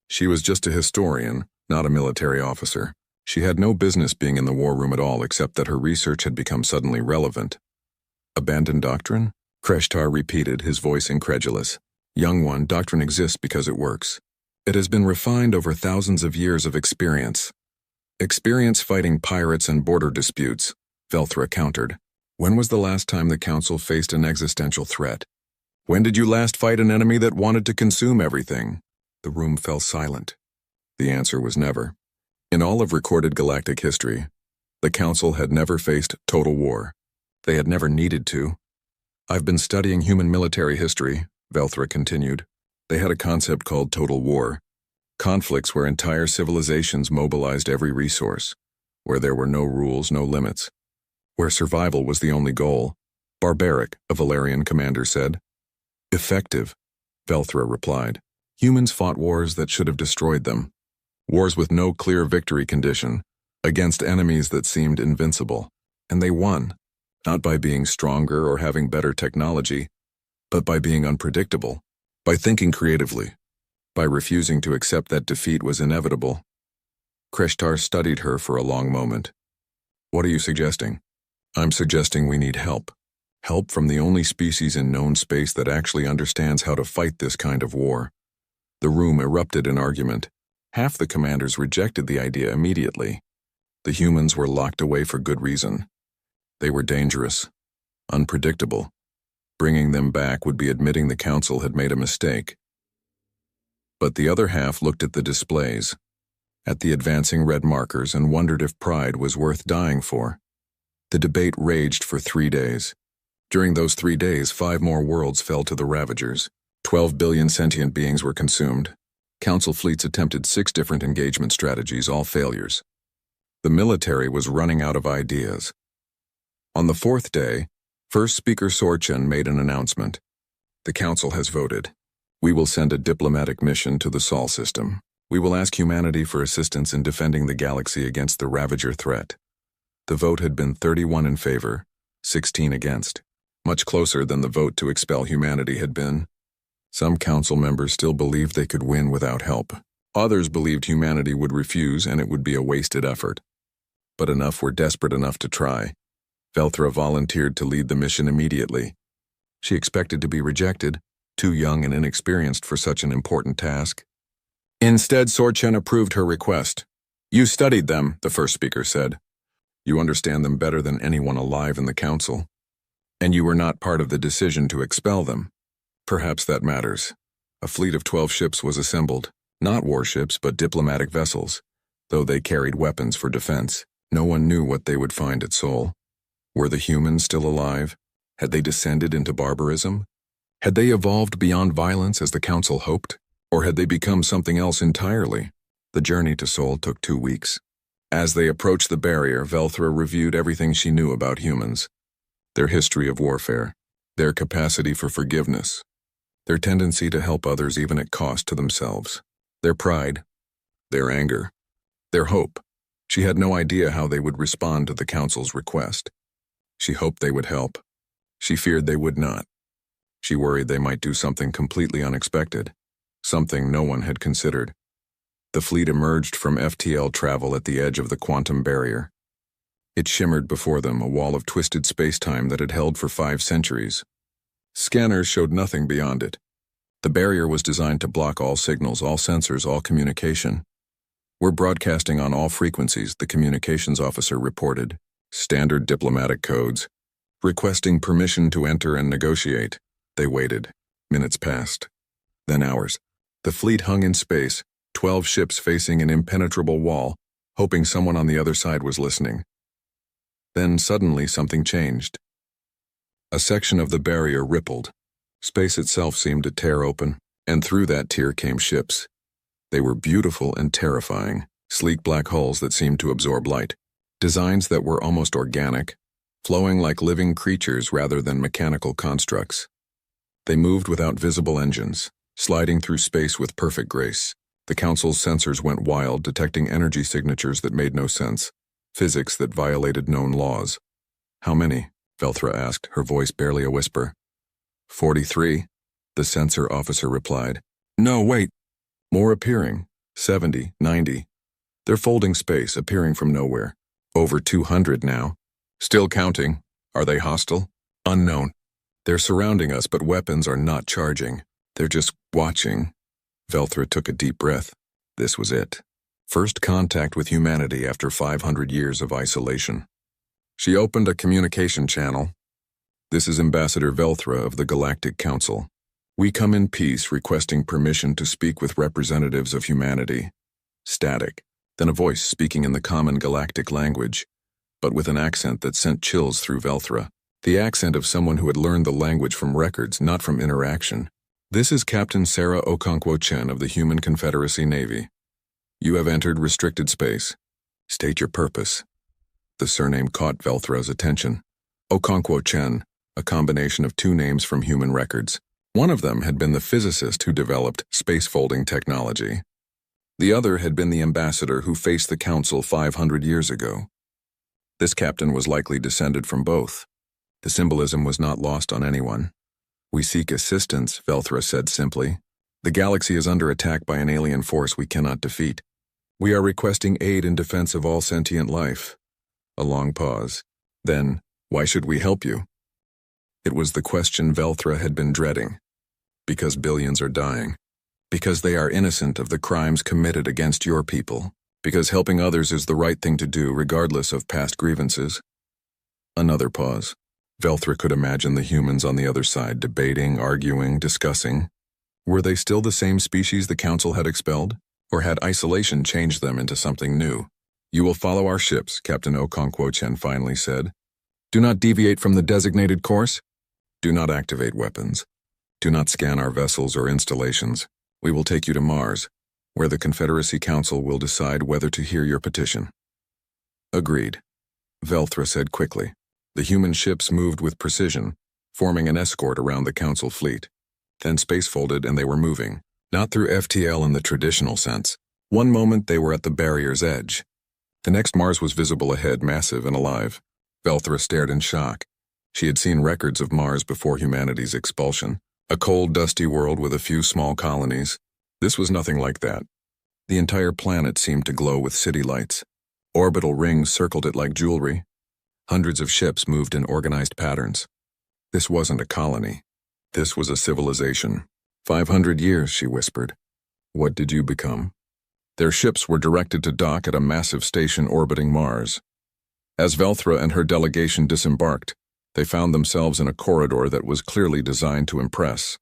She was just a historian, not a military officer. She had no business being in the war room at all except that her research had become suddenly relevant. Abandon doctrine? Kreshtar repeated, his voice incredulous. Young one, doctrine exists because it works. It has been refined over thousands of years of experience. Experience fighting pirates and border disputes, Velthra countered. When was the last time the Council faced an existential threat? When did you last fight an enemy that wanted to consume everything? The room fell silent. The answer was never. In all of recorded galactic history, the Council had never faced total war. They had never needed to. I've been studying human military history, Velthra continued. They had a concept called total war. Conflicts where entire civilizations mobilized every resource, where there were no rules, no limits, where survival was the only goal. Barbaric, a Valerian commander said. Effective, Velthra replied. Humans fought wars that should have destroyed them. Wars with no clear victory condition, against enemies that seemed invincible. And they won, not by being stronger or having better technology, but by being unpredictable, by thinking creatively, by refusing to accept that defeat was inevitable. Kreshtar studied her for a long moment. What are you suggesting? I'm suggesting we need help. Help from the only species in known space that actually understands how to fight this kind of war. The room erupted in argument. Half the commanders rejected the idea immediately. The humans were locked away for good reason. They were dangerous, unpredictable. Bringing them back would be admitting the Council had made a mistake. But the other half looked at the displays, at the advancing red markers, and wondered if pride was worth dying for. The debate raged for 3 days. During those 3 days, 5 more worlds fell to the Ravagers. 12 billion sentient beings were consumed. Council fleets attempted 6 different engagement strategies, all failures. The military was running out of ideas. On the 4th day, First Speaker Sorchen made an announcement. The Council has voted. We will send a diplomatic mission to the Sol system. We will ask humanity for assistance in defending the galaxy against the Ravager threat. The vote had been 31 in favor, 16 against. Much closer than the vote to expel humanity had been. Some Council members still believed they could win without help. Others believed humanity would refuse and it would be a wasted effort. But enough were desperate enough to try. Velthra volunteered to lead the mission immediately. She expected to be rejected, too young and inexperienced for such an important task. Instead, Sorchen approved her request. You studied them, the first speaker said. You understand them better than anyone alive in the Council. And you were not part of the decision to expel them. Perhaps that matters. A fleet of 12 ships was assembled, not warships but diplomatic vessels. Though they carried weapons for defense, no one knew what they would find at Sol. Were the humans still alive? Had they descended into barbarism? Had they evolved beyond violence as the Council hoped? Or had they become something else entirely? The journey to Sol took 2 weeks. As they approached the barrier, Velthra reviewed everything she knew about humans. Their history of warfare, their capacity for forgiveness, their tendency to help others even at cost to themselves, their pride, their anger, their hope. She had no idea how they would respond to the Council's request. She hoped they would help. She feared they would not. She worried they might do something completely unexpected, something no one had considered. The fleet emerged from FTL travel at the edge of the quantum barrier. It shimmered before them, a wall of twisted space-time that had held for 5 centuries. Scanners showed nothing beyond it. The barrier was designed to block all signals, all sensors, all communication. We're broadcasting on all frequencies, the communications officer reported. Standard diplomatic codes. Requesting permission to enter and negotiate. They waited. Minutes passed. Then hours. The fleet hung in space, 12 ships facing an impenetrable wall, hoping someone on the other side was listening. Then suddenly something changed. A section of the barrier rippled. Space itself seemed to tear open, and through that tear came ships. They were beautiful and terrifying, sleek black hulls that seemed to absorb light. Designs that were almost organic, flowing like living creatures rather than mechanical constructs. They moved without visible engines, sliding through space with perfect grace. The Council's sensors went wild, detecting energy signatures that made no sense. physics that violated known laws. How many? Velthra asked, her voice barely a whisper. 43, the sensor officer replied. No, wait. More appearing. 70, 90. They're folding space, appearing from nowhere. Over 200 now. Still counting. Are they hostile? Unknown. They're surrounding us, but weapons are not charging. They're just watching. Velthra took a deep breath. This was it. First contact with humanity after 500 years of isolation. She opened a communication channel. This is Ambassador Velthra of the Galactic Council. We come in peace, requesting permission to speak with representatives of humanity. Static. Then a voice speaking in the common galactic language, but with an accent that sent chills through Velthra. The accent of someone who had learned the language from records, not from interaction. This is Captain Sarah Okonkwo Chen of the Human Confederacy Navy. You have entered restricted space. State your purpose. The surname caught Velthra's attention. Okonkwo Chen, a combination of two names from human records. One of them had been the physicist who developed space-folding technology. The other had been the ambassador who faced the council 500 years ago. This captain was likely descended from both. The symbolism was not lost on anyone. We seek assistance, Velthra said simply. The galaxy is under attack by an alien force we cannot defeat. We are requesting aid in defense of all sentient life. A long pause. Then, why should we help you? It was the question Velthra had been dreading. Because billions are dying. Because they are innocent of the crimes committed against your people. Because helping others is the right thing to do regardless of past grievances. Another pause. Velthra could imagine the humans on the other side debating, arguing, discussing. Were they still the same species the council had expelled? Or had isolation changed them into something new? You will follow our ships, Captain Okonkwo Chen finally said. Do not deviate from the designated course. Do not activate weapons. Do not scan our vessels or installations. We will take you to Mars, where the Confederacy Council will decide whether to hear your petition. Agreed, Velthra said quickly. The human ships moved with precision, forming an escort around the Council fleet. Then space folded and they were moving, not through FTL in the traditional sense. One moment they were at the barrier's edge. The next Mars was visible ahead, massive and alive. Velthra stared in shock. She had seen records of Mars before humanity's expulsion. A cold, dusty world with a few small colonies. This was nothing like that. The entire planet seemed to glow with city lights. Orbital rings circled it like jewelry. Hundreds of ships moved in organized patterns. This wasn't a colony. This was a civilization. 500 years, she whispered. What did you become? Their ships were directed to dock at a massive station orbiting Mars. As Velthra and her delegation disembarked, they found themselves in a corridor that was clearly designed to impress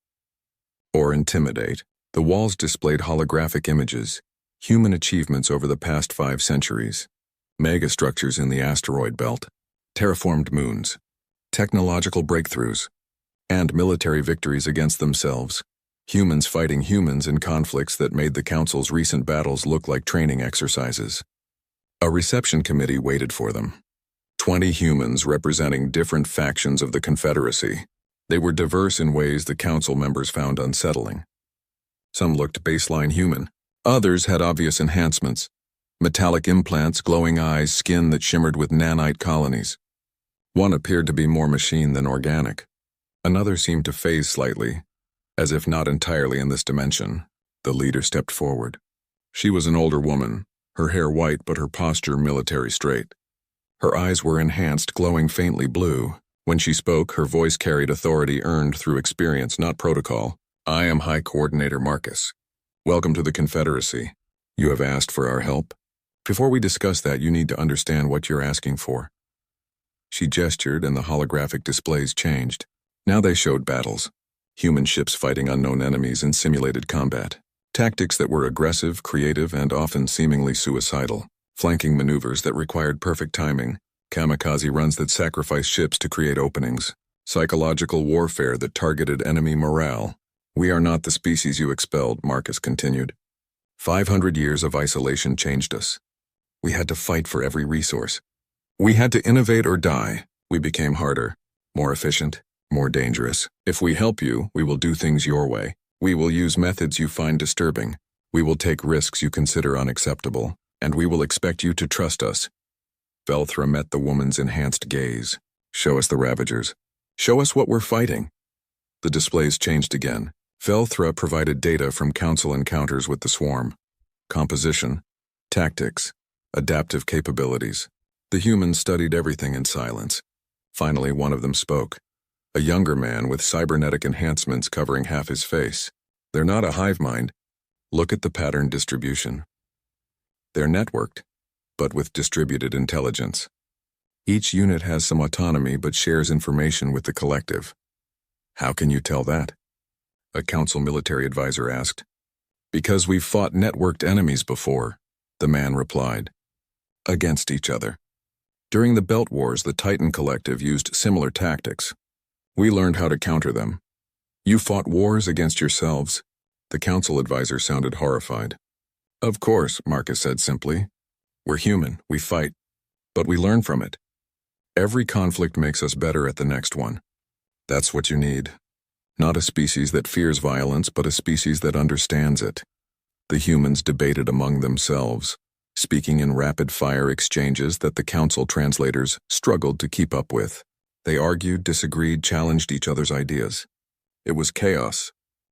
or intimidate. The walls displayed holographic images, human achievements over the past 5 centuries, megastructures in the asteroid belt, terraformed moons, technological breakthroughs, and military victories against themselves. Humans fighting humans in conflicts that made the Council's recent battles look like training exercises. A reception committee waited for them. 20 humans representing different factions of the Confederacy. They were diverse in ways the Council members found unsettling. Some looked baseline human. Others had obvious enhancements. Metallic implants, glowing eyes, skin that shimmered with nanite colonies. One appeared to be more machine than organic. Another seemed to phase slightly, as if not entirely in this dimension. The leader stepped forward. She was an older woman, her hair white but her posture military straight. Her eyes were enhanced, glowing faintly blue. When she spoke, her voice carried authority earned through experience, not protocol. I am High Coordinator Marcus. Welcome to the Confederacy. You have asked for our help. Before we discuss that, you need to understand what you're asking for. She gestured and the holographic displays changed. Now they showed battles. Human ships fighting unknown enemies in simulated combat. Tactics that were aggressive, creative, and often seemingly suicidal. Flanking maneuvers that required perfect timing, kamikaze runs that sacrificed ships to create openings, psychological warfare that targeted enemy morale. We are not the species you expelled, Marcus continued. 500 years of isolation changed us. We had to fight for every resource. We had to innovate or die. We became harder, more efficient, more dangerous. If we help you, we will do things your way. We will use methods you find disturbing. We will take risks you consider unacceptable. And we will expect you to trust us. Velthra met the woman's enhanced gaze. Show us the Ravagers. Show us what we're fighting. The displays changed again. Velthra provided data from Council encounters with the swarm. Composition, tactics, adaptive capabilities. The humans studied everything in silence. Finally, one of them spoke. A younger man with cybernetic enhancements covering half his face. They're not a hive mind. Look at the pattern distribution. They're networked, but with distributed intelligence. Each unit has some autonomy but shares information with the collective. How can you tell that? A Council military advisor asked. Because we've fought networked enemies before, the man replied. Against each other. During the Belt Wars, the Titan Collective used similar tactics. We learned how to counter them. You fought wars against yourselves. The Council advisor sounded horrified. Of course, Marcus said simply. We're human, we fight, but we learn from it. Every conflict makes us better at the next one. That's what you need. Not a species that fears violence, but a species that understands it. The humans debated among themselves, speaking in rapid-fire exchanges that the Council translators struggled to keep up with. They argued, disagreed, challenged each other's ideas. It was chaos,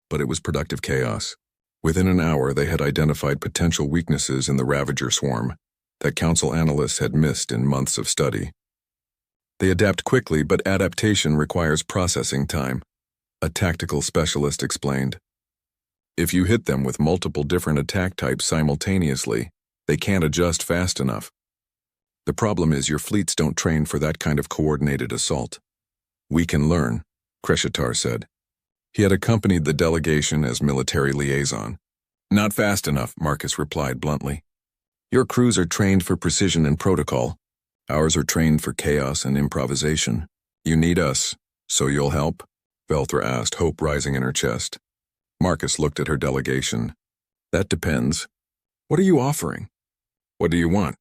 but it was productive chaos. Within an hour, they had identified potential weaknesses in the Ravager swarm that Council analysts had missed in months of study. They adapt quickly, but adaptation requires processing time, a tactical specialist explained. If you hit them with multiple different attack types simultaneously, they can't adjust fast enough. The problem is your fleets don't train for that kind of coordinated assault. We can learn, Crescitar said. He had accompanied the delegation as military liaison. Not fast enough, Marcus replied bluntly. Your crews are trained for precision and protocol. Ours are trained for chaos and improvisation. You need us, so you'll help? Velthra asked, hope rising in her chest. Marcus looked at her delegation. That depends. What are you offering? What do you want?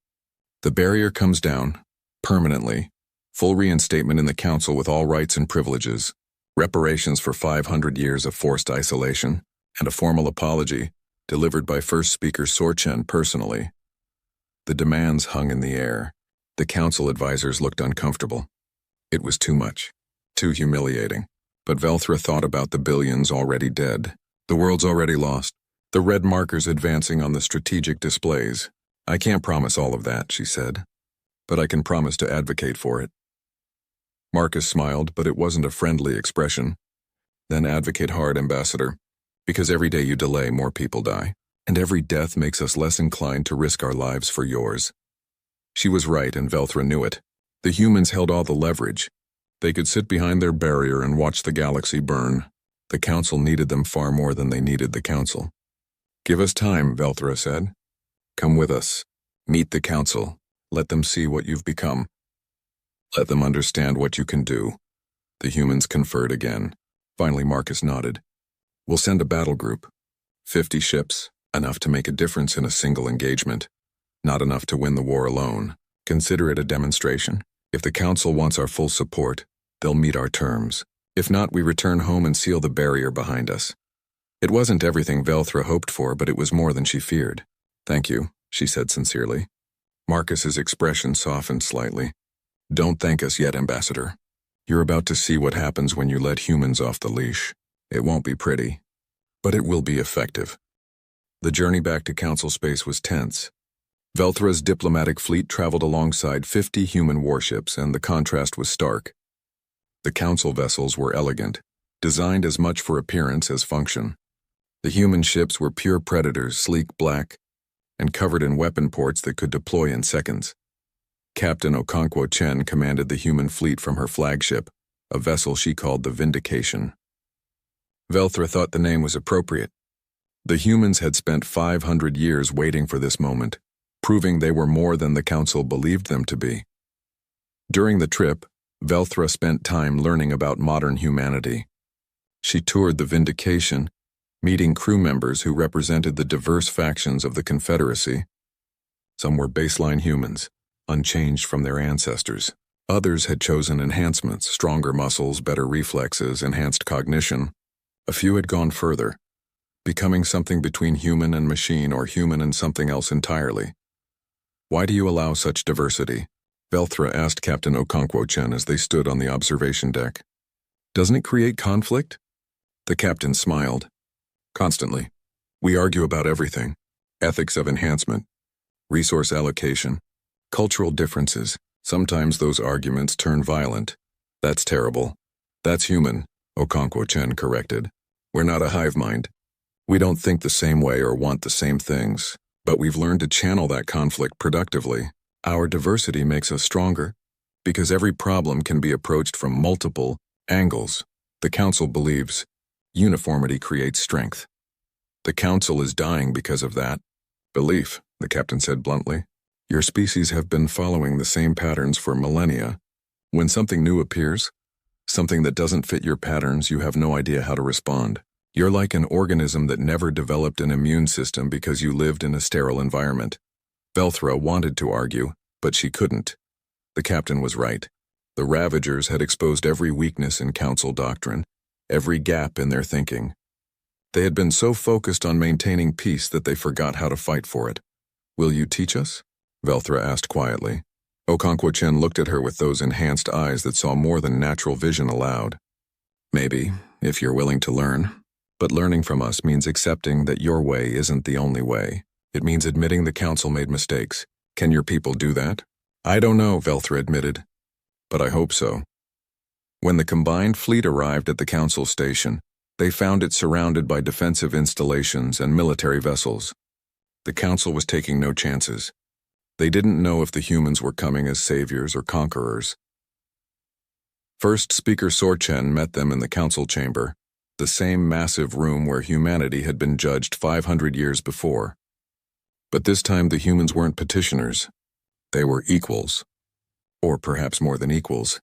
The barrier comes down, permanently. Full reinstatement in the Council with all rights and privileges. Reparations for 500 years of forced isolation, and a formal apology, delivered by First Speaker Sorchen personally. The demands hung in the air. The Council advisors looked uncomfortable. It was too much, too humiliating. But Velthra thought about the billions already dead. The world's already lost. The red markers advancing on the strategic displays. I can't promise all of that, she said. But I can promise to advocate for it. Marcus smiled, but it wasn't a friendly expression. Then advocate hard, Ambassador. Because every day you delay, more people die. And every death makes us less inclined to risk our lives for yours. She was right, and Velthra knew it. The humans held all the leverage. They could sit behind their barrier and watch the galaxy burn. The Council needed them far more than they needed the Council. Give us time, Velthra said. Come with us. Meet the Council. Let them see what you've become. Let them understand what you can do. The humans conferred again. Finally, Marcus nodded. We'll send a battle group. 50 ships, enough to make a difference in a single engagement. Not enough to win the war alone. Consider it a demonstration. If the Council wants our full support, they'll meet our terms. If not, we return home and seal the barrier behind us. It wasn't everything Velthra hoped for, but it was more than she feared. Thank you, she said sincerely. Marcus's expression softened slightly. Don't thank us yet, Ambassador. You're about to see what happens when you let humans off the leash. It won't be pretty, but it will be effective. The journey back to Council space was tense. Velthra's diplomatic fleet traveled alongside 50 human warships, and the contrast was stark. The Council vessels were elegant, designed as much for appearance as function. The human ships were pure predators, sleek black, and covered in weapon ports that could deploy in seconds. Captain Okonkwo Chen commanded the human fleet from her flagship, a vessel she called the Vindication. Velthra thought the name was appropriate. The humans had spent 500 years waiting for this moment, proving they were more than the Council believed them to be. During the trip, Velthra spent time learning about modern humanity. She toured the Vindication, meeting crew members who represented the diverse factions of the Confederacy. Some were baseline humans, unchanged from their ancestors. Others had chosen enhancements, stronger muscles, better reflexes, enhanced cognition. A few had gone further, becoming something between human and machine or human and something else entirely. Why do you allow such diversity? Velthra asked Captain Okonkwo-chen as they stood on the observation deck. Doesn't it create conflict? The captain smiled. Constantly. We argue about everything. Ethics of enhancement, resource allocation, cultural differences. Sometimes those arguments turn violent. That's terrible. That's human, Okonkwo-chen corrected. We're not a hive mind. We don't think the same way or want the same things, but we've learned to channel that conflict productively. Our diversity makes us stronger, because every problem can be approached from multiple angles. The Council believes uniformity creates strength. The Council is dying because of that belief, the captain said bluntly. Your species have been following the same patterns for millennia. When something new appears, something that doesn't fit your patterns, you have no idea how to respond. You're like an organism that never developed an immune system because you lived in a sterile environment. Velthra wanted to argue, but she couldn't. The captain was right. The Ravagers had exposed every weakness in Council doctrine, every gap in their thinking. They had been so focused on maintaining peace that they forgot how to fight for it. Will you teach us? Velthra asked quietly. Okonkwo-chen looked at her with those enhanced eyes that saw more than natural vision allowed. Maybe, if you're willing to learn. But learning from us means accepting that your way isn't the only way. It means admitting the Council made mistakes. Can your people do that? I don't know, Velthra admitted. But I hope so. When the combined fleet arrived at the Council station, they found it surrounded by defensive installations and military vessels. The Council was taking no chances. They didn't know if the humans were coming as saviors or conquerors. First Speaker Sorchen met them in the Council chamber, the same massive room where humanity had been judged 500 years before. But this time the humans weren't petitioners. They were equals. Or perhaps more than equals.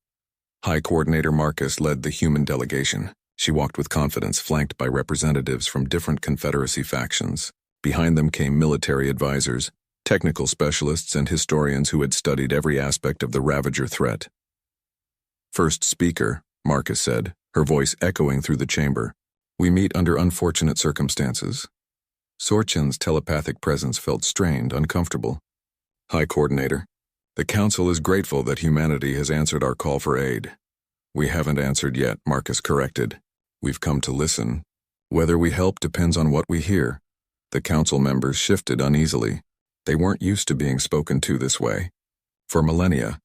High Coordinator Marcus led the human delegation. She walked with confidence, flanked by representatives from different Confederacy factions. Behind them came military advisors, technical specialists, and historians who had studied every aspect of the Ravager threat. First Speaker, Marcus said, her voice echoing through the chamber. We meet under unfortunate circumstances. Sorchen's telepathic presence felt strained, uncomfortable. High Coordinator, the Council is grateful that humanity has answered our call for aid. We haven't answered yet, Marcus corrected. We've come to listen. Whether we help depends on what we hear. The Council members shifted uneasily. They weren't used to being spoken to this way. For millennia,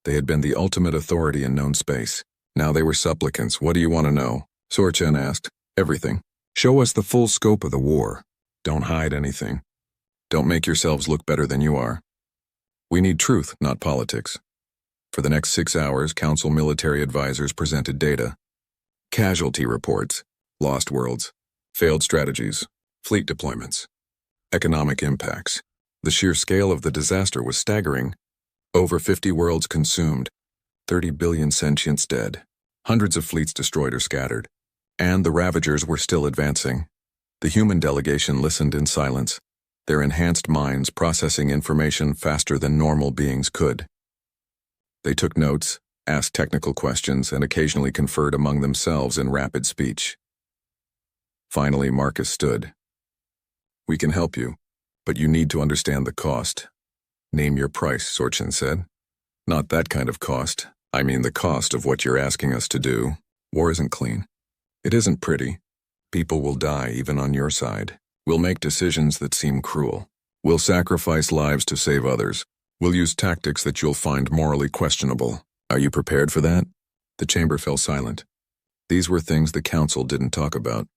they had been the ultimate authority in known space. Now they were supplicants. What do you want to know? Sorchen asked. Everything. Show us the full scope of the war. Don't hide anything. Don't make yourselves look better than you are. We need truth, not politics. For the next 6 hours, Council military advisors presented data. Casualty reports, lost worlds, failed strategies, fleet deployments, economic impacts. The sheer scale of the disaster was staggering. Over 50 worlds consumed, 30 billion sentients dead, hundreds of fleets destroyed or scattered, and the Ravagers were still advancing. The human delegation listened in silence, their enhanced minds processing information faster than normal beings could. They took notes, asked technical questions, and occasionally conferred among themselves in rapid speech. Finally, Marcus stood. We can help you, but you need to understand the cost. Name your price, Sorchen said. Not that kind of cost. I mean the cost of what you're asking us to do. War isn't clean. It isn't pretty. People will die even on your side. We'll make decisions that seem cruel. We'll sacrifice lives to save others. We'll use tactics that you'll find morally questionable. Are you prepared for that? The chamber fell silent. These were things the Council didn't talk about.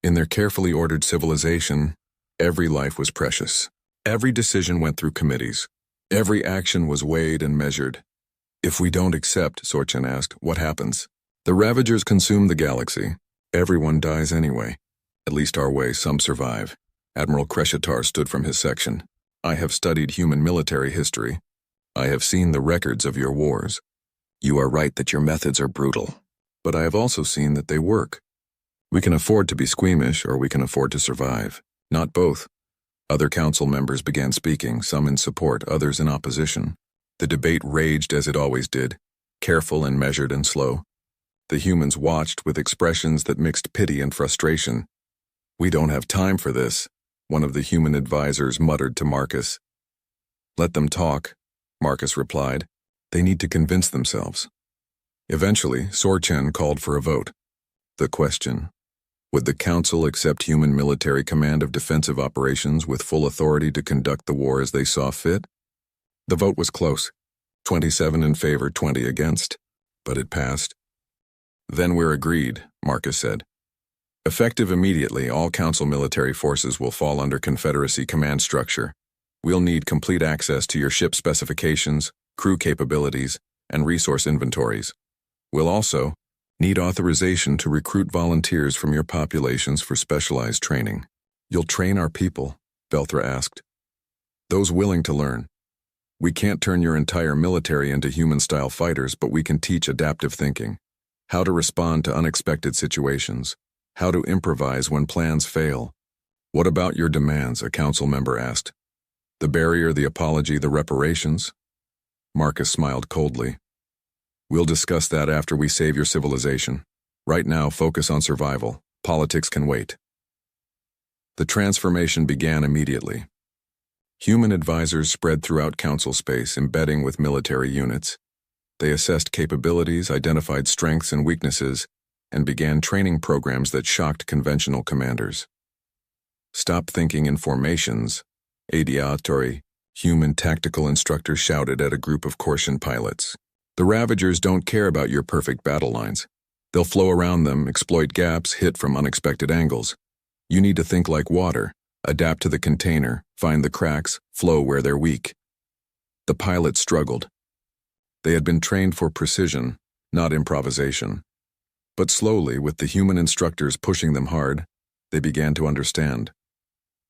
In their carefully ordered civilization, every life was precious. Every decision went through committees. Every action was weighed and measured. If we don't accept, Sorchen asked, what happens? The Ravagers consume the galaxy. Everyone dies anyway. At least our way, some survive. Admiral Kreshitar stood from his section. I have studied human military history. I have seen the records of your wars. You are right that your methods are brutal. But I have also seen that they work. We can afford to be squeamish, or we can afford to survive. Not both. Other Council members began speaking, some in support, others in opposition. The debate raged as it always did, careful and measured and slow. The humans watched with expressions that mixed pity and frustration. We don't have time for this, one of the human advisors muttered to Marcus. Let them talk, Marcus replied. They need to convince themselves. Eventually, Sorchen called for a vote. The question: would the Council accept human military command of defensive operations with full authority to conduct the war as they saw fit? The vote was close, 27 in favor, 20 against, but it passed. Then we're agreed, Marcus said. Effective immediately, all Council military forces will fall under Confederacy command structure. We'll need complete access to your ship specifications, crew capabilities, and resource inventories. We'll also need authorization to recruit volunteers from your populations for specialized training. You'll train our people? Velthra asked. Those willing to learn. We can't turn your entire military into human-style fighters, but we can teach adaptive thinking, how to respond to unexpected situations, how to improvise when plans fail. What about your demands? A council member asked. The barrier, the apology, the reparations? Marcus smiled coldly. We'll discuss that after we save your civilization. Right now, focus on survival. Politics can wait. The transformation began immediately. Human advisors spread throughout Council space, embedding with military units. They assessed capabilities, identified strengths and weaknesses, and began training programs that shocked conventional commanders. Stop thinking in formations, Adiatori, human tactical instructors shouted at a group of Corsian pilots. The Ravagers don't care about your perfect battle lines. They'll flow around them, exploit gaps, hit from unexpected angles. You need to think like water, adapt to the container, find the cracks, flow where they're weak. The pilots struggled. They had been trained for precision, not improvisation. But slowly, with the human instructors pushing them hard, they began to understand.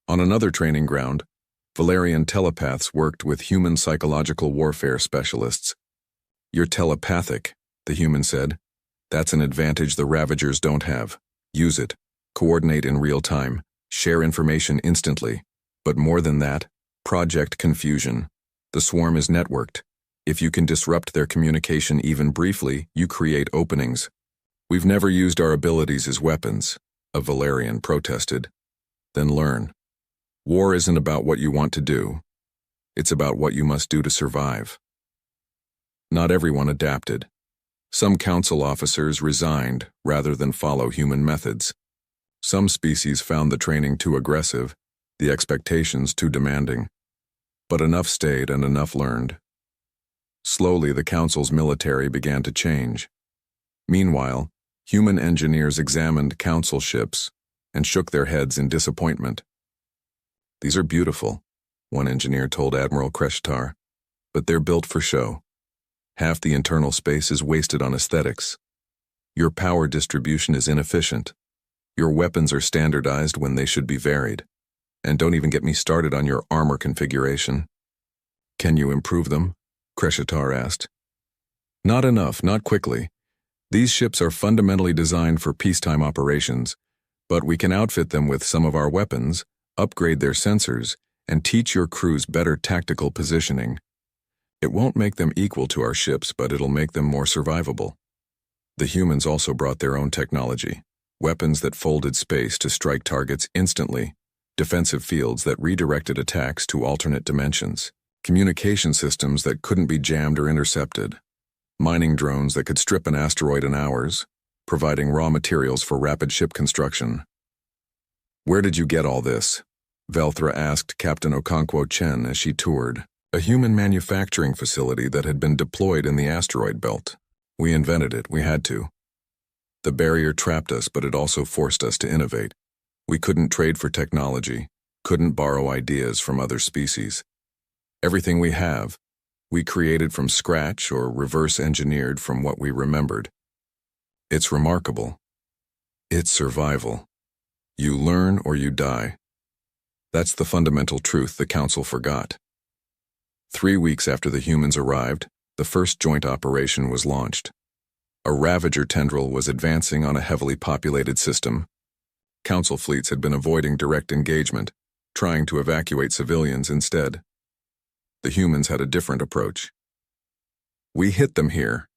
On another training ground, Valerian telepaths worked with human psychological warfare specialists. You're telepathic, the human said. That's an advantage the Ravagers don't have. Use it. Coordinate in real time. Share information instantly. But more than that, project confusion. The swarm is networked. If you can disrupt their communication even briefly, you create openings. We've never used our abilities as weapons, a Valerian protested. Then learn. War isn't about what you want to do. It's about what you must do to survive. Not everyone adapted. Some council officers resigned rather than follow human methods. Some species found the training too aggressive, the expectations too demanding. But enough stayed and enough learned. Slowly, the council's military began to change. Meanwhile, human engineers examined council ships and shook their heads in disappointment. These are beautiful, one engineer told Admiral Crusade, but they're built for show. Half the internal space is wasted on aesthetics. Your power distribution is inefficient. Your weapons are standardized when they should be varied. And don't even get me started on your armor configuration. Can you improve them? Crusade asked. Not enough, not quickly. These ships are fundamentally designed for peacetime operations, but we can outfit them with some of our weapons, upgrade their sensors, and teach your crews better tactical positioning. It won't make them equal to our ships, but it'll make them more survivable. The humans also brought their own technology, weapons that folded space to strike targets instantly, defensive fields that redirected attacks to alternate dimensions, communication systems that couldn't be jammed or intercepted, mining drones that could strip an asteroid in hours, providing raw materials for rapid ship construction. Where did you get all this? Velthra asked Captain Okonkwo Chen as she toured. A human manufacturing facility that had been deployed in the asteroid belt. We invented it, we had to. The barrier trapped us, but it also forced us to innovate. We couldn't trade for technology, couldn't borrow ideas from other species. Everything we have, we created from scratch or reverse engineered from what we remembered. It's remarkable. It's survival. You learn or you die. That's the fundamental truth the Council forgot. 3 weeks after the humans arrived, the first joint operation was launched. A Ravager tendril was advancing on a heavily populated system. Council fleets had been avoiding direct engagement, trying to evacuate civilians instead. The humans had a different approach. We hit them here,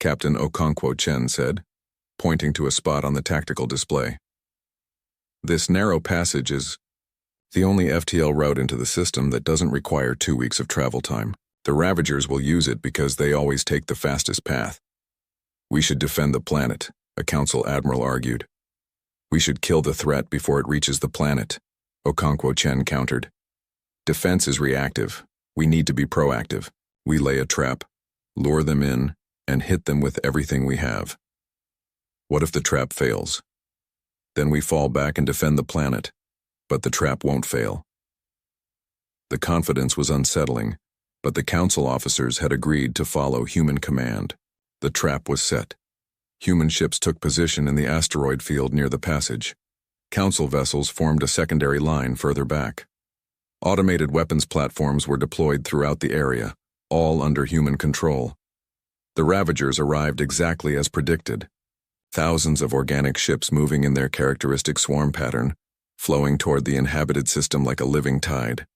Captain Okonkwo Chen said, pointing to a spot on the tactical display. This narrow passage is the only FTL route into the system that doesn't require 2 weeks of travel time. The Ravagers will use it because they always take the fastest path. We should defend the planet, a council admiral argued. We should kill the threat before it reaches the planet, Okonkwo Chen countered. Defense is reactive. We need to be proactive. We lay a trap, lure them in, and hit them with everything we have. What if the trap fails? Then we fall back and defend the planet, but the trap won't fail. The confidence was unsettling, but the council officers had agreed to follow human command. The trap was set. Human ships took position in the asteroid field near the passage. Council vessels formed a secondary line further back. Automated weapons platforms were deployed throughout the area, all under human control. The Ravagers arrived exactly as predicted. Thousands of organic ships moving in their characteristic swarm pattern, flowing toward the inhabited system like a living tide.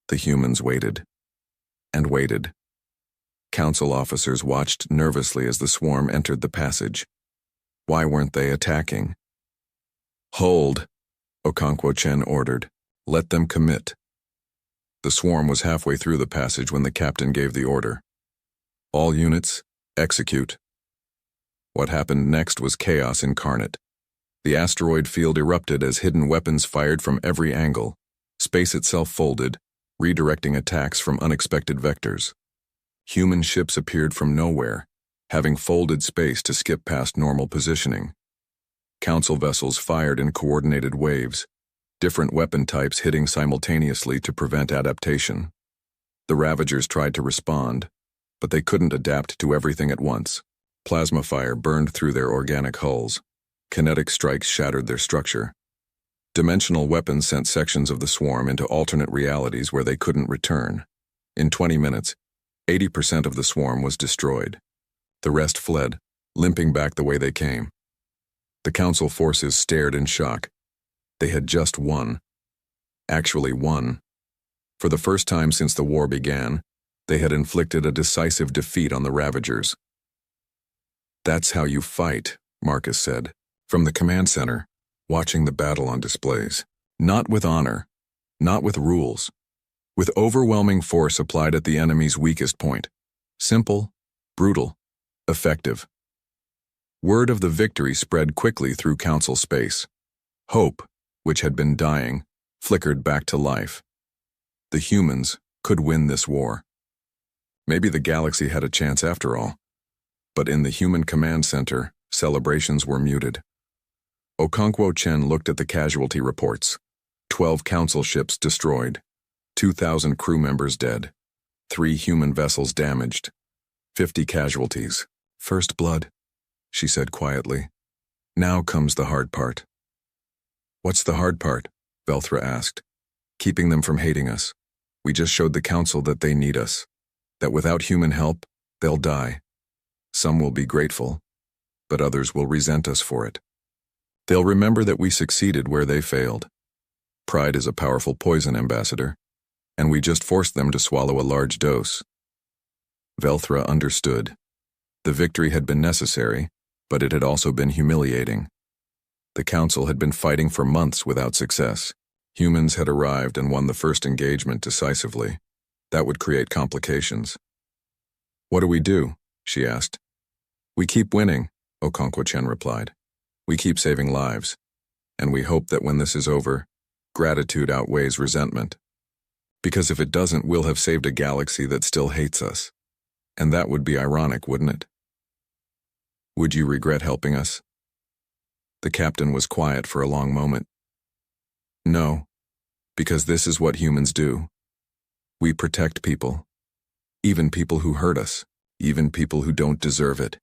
The humans waited. And waited. Council officers watched nervously as the swarm entered the passage. Why weren't they attacking? Hold, Okonkwo Chen ordered. Let them commit. The swarm was halfway through the passage when the captain gave the order. All units, execute. What happened next was chaos incarnate. The asteroid field erupted as hidden weapons fired from every angle. Space itself folded, redirecting attacks from unexpected vectors. Human ships appeared from nowhere, having folded space to skip past normal positioning. Council vessels fired in coordinated waves, different weapon types hitting simultaneously to prevent adaptation. The Ravagers tried to respond, but they couldn't adapt to everything at once. Plasma fire burned through their organic hulls. Kinetic strikes shattered their structure. Dimensional weapons sent sections of the swarm into alternate realities where they couldn't return. In 20 minutes, 80% of the swarm was destroyed. The rest fled, limping back the way they came. The council forces stared in shock. They had just won. Actually won. For the first time since the war began, they had inflicted a decisive defeat on the Ravagers. That's how you fight, Marcus said, from the command center, watching the battle on displays. Not with honor, not with rules, with overwhelming force applied at the enemy's weakest point. Simple, brutal, effective. Word of the victory spread quickly through council space. Hope, which had been dying, flickered back to life. The humans could win this war. Maybe the galaxy had a chance after all. But in the human command center, celebrations were muted. Okonkwo Chen looked at the casualty reports. 12 council ships destroyed, 2,000 crew members dead, 3 human vessels damaged, 50 casualties. First blood, she said quietly. Now comes the hard part. What's the hard part? Velthra asked. Keeping them from hating us. We just showed the council that they need us, that without human help, they'll die. Some will be grateful, but others will resent us for it. They'll remember that we succeeded where they failed. Pride is a powerful poison, Ambassador, and we just forced them to swallow a large dose. Velthra understood. The victory had been necessary, but it had also been humiliating. The council had been fighting for months without success. Humans had arrived and won the first engagement decisively. That would create complications. What do we do? She asked. We keep winning, Okonkwo Chen replied. We keep saving lives, and we hope that when this is over, gratitude outweighs resentment. Because if it doesn't, we'll have saved a galaxy that still hates us. And that would be ironic, wouldn't it? Would you regret helping us? The captain was quiet for a long moment. No, because this is what humans do. We protect people, even people who hurt us, even people who don't deserve it.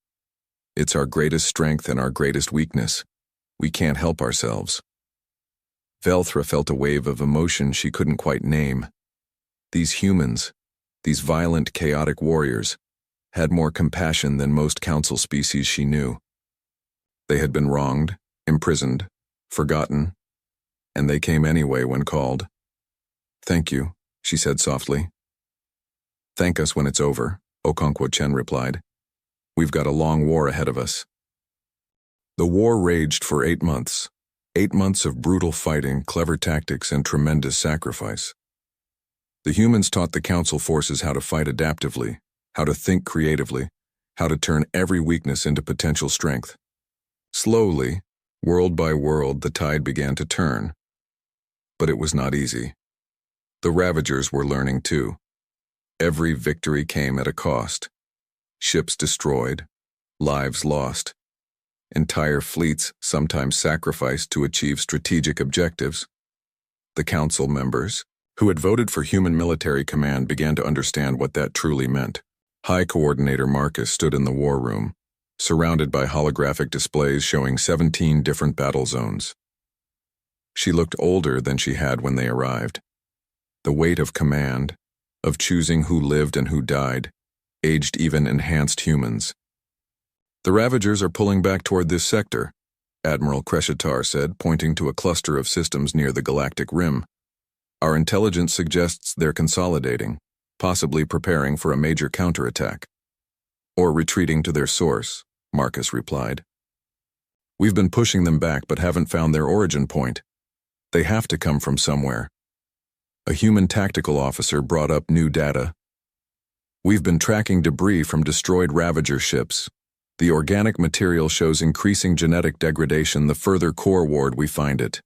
It's our greatest strength and our greatest weakness. We can't help ourselves. Velthra felt a wave of emotion she couldn't quite name. These humans, these violent, chaotic warriors, had more compassion than most council species she knew. They had been wronged, imprisoned, forgotten, and they came anyway when called. Thank you, she said softly. Thank us when it's over, Okonkwo Chen replied. We've got a long war ahead of us. The war raged for 8 months. 8 months of brutal fighting, clever tactics, and tremendous sacrifice. The humans taught the Council forces how to fight adaptively, how to think creatively, how to turn every weakness into potential strength. Slowly, world by world, the tide began to turn. But it was not easy. The Ravagers were learning too. Every victory came at a cost. Ships destroyed, lives lost, entire fleets sometimes sacrificed to achieve strategic objectives. The Council members, who had voted for human military command, began to understand what that truly meant. High Coordinator Marcus stood in the war room, surrounded by holographic displays showing 17 different battle zones. She looked older than she had when they arrived. The weight of command, of choosing who lived and who died, aged even enhanced humans. "The Ravagers are pulling back toward this sector," Admiral Crusade said, pointing to a cluster of systems near the galactic rim. "Our intelligence suggests they're consolidating, possibly preparing for a major counterattack." "Or retreating to their source," Marcus replied. "We've been pushing them back but haven't found their origin point. They have to come from somewhere." A human tactical officer brought up new data. "We've been tracking debris from destroyed Ravager ships. The organic material shows increasing genetic degradation the further core-ward we find it.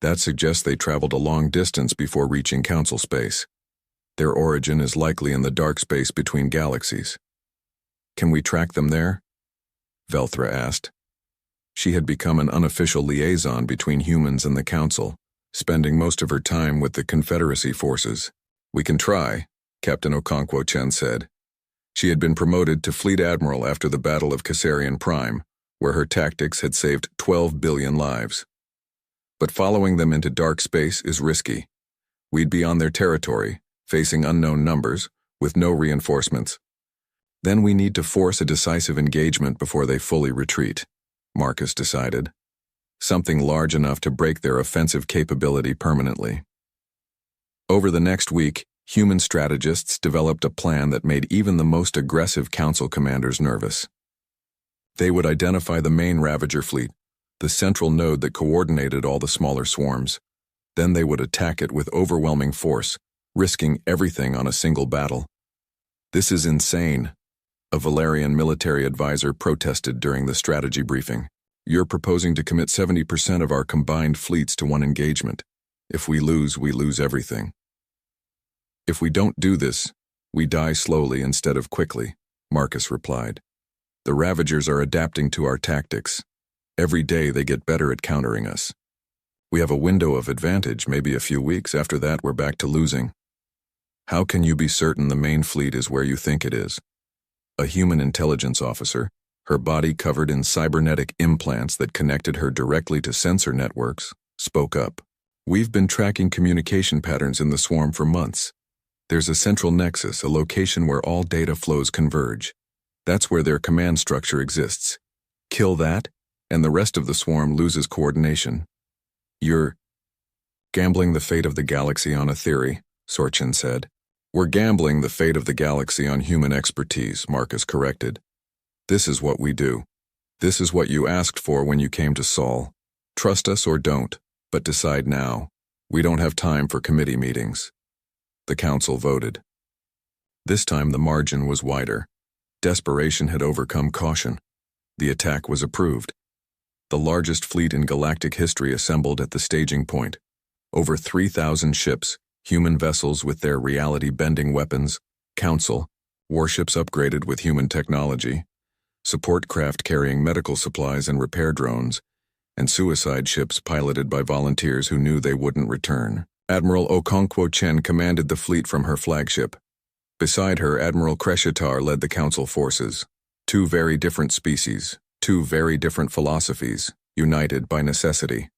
That suggests they traveled a long distance before reaching Council space. Their origin is likely in the dark space between galaxies." "Can we track them there?" Velthra asked. She had become an unofficial liaison between humans and the Council, spending most of her time with the Confederacy forces. "We can try," Captain Okonkwo Chen said. She had been promoted to Fleet Admiral after the Battle of Cassarian Prime, where her tactics had saved 12 billion lives. "But following them into dark space is risky. We'd be on their territory, facing unknown numbers, with no reinforcements. Then we need to force a decisive engagement before they fully retreat," Marcus decided. "Something large enough to break their offensive capability permanently." Over the next week, human strategists developed a plan that made even the most aggressive Council commanders nervous. They would identify the main Ravager fleet, the central node that coordinated all the smaller swarms. Then they would attack it with overwhelming force, risking everything on a single battle. "This is insane," a Valerian military advisor protested during the strategy briefing. "You're proposing to commit 70% of our combined fleets to one engagement. If we lose everything." "If we don't do this, we die slowly instead of quickly," Marcus replied. "The Ravagers are adapting to our tactics. Every day they get better at countering us. We have a window of advantage, maybe a few weeks. After that, we're back to losing." "How can you be certain the main fleet is where you think it is?" A human intelligence officer, her body covered in cybernetic implants that connected her directly to sensor networks, spoke up. "We've been tracking communication patterns in the swarm for months. There's a central nexus, a location where all data flows converge. That's where their command structure exists. Kill that, and the rest of the swarm loses coordination." "You're gambling the fate of the galaxy on a theory," Sorchin said. "We're gambling the fate of the galaxy on human expertise," Marcus corrected. "This is what we do. This is what you asked for when you came to Sol. Trust us or don't, but decide now. We don't have time for committee meetings." The Council voted. This time the margin was wider. Desperation had overcome caution. The attack was approved. The largest fleet in galactic history assembled at the staging point. Over 3,000 ships, human vessels with their reality-bending weapons, Council, warships upgraded with human technology, support craft carrying medical supplies and repair drones, and suicide ships piloted by volunteers who knew they wouldn't return. Admiral Okonkwo Chen commanded the fleet from her flagship. Beside her, Admiral Crusade led the Council forces. Two very different species, two very different philosophies, united by necessity.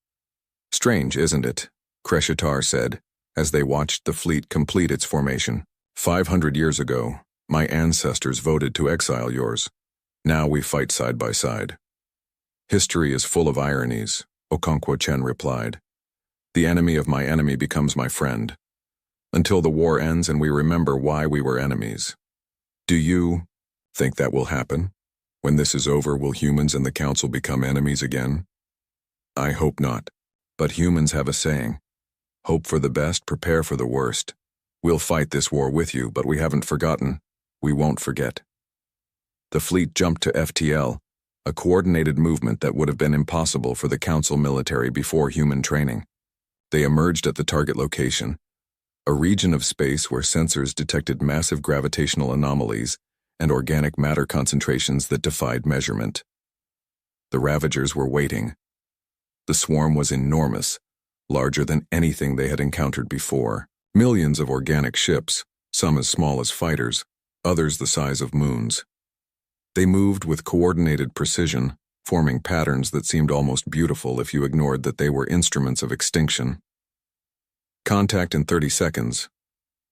"Strange, isn't it?" Crusade said, as they watched the fleet complete its formation. 500 years ago, my ancestors voted to exile yours. Now we fight side by side." "History is full of ironies," Okonkwo Chen replied. "The enemy of my enemy becomes my friend. Until the war ends and we remember why we were enemies." "Do you think that will happen? When this is over, will humans and the Council become enemies again?" "I hope not. But humans have a saying. Hope for the best, prepare for the worst. We'll fight this war with you, but we haven't forgotten. We won't forget. The fleet jumped to FTL, a coordinated movement that would have been impossible for the Council military before human training. They emerged at the target location, a region of space where sensors detected massive gravitational anomalies and organic matter concentrations that defied measurement. The Ravagers were waiting. The swarm was enormous, larger than anything they had encountered before. Millions of organic ships, some as small as fighters, others the size of moons. They moved with coordinated precision, forming patterns that seemed almost beautiful if you ignored that they were instruments of extinction. Contact in 30 seconds,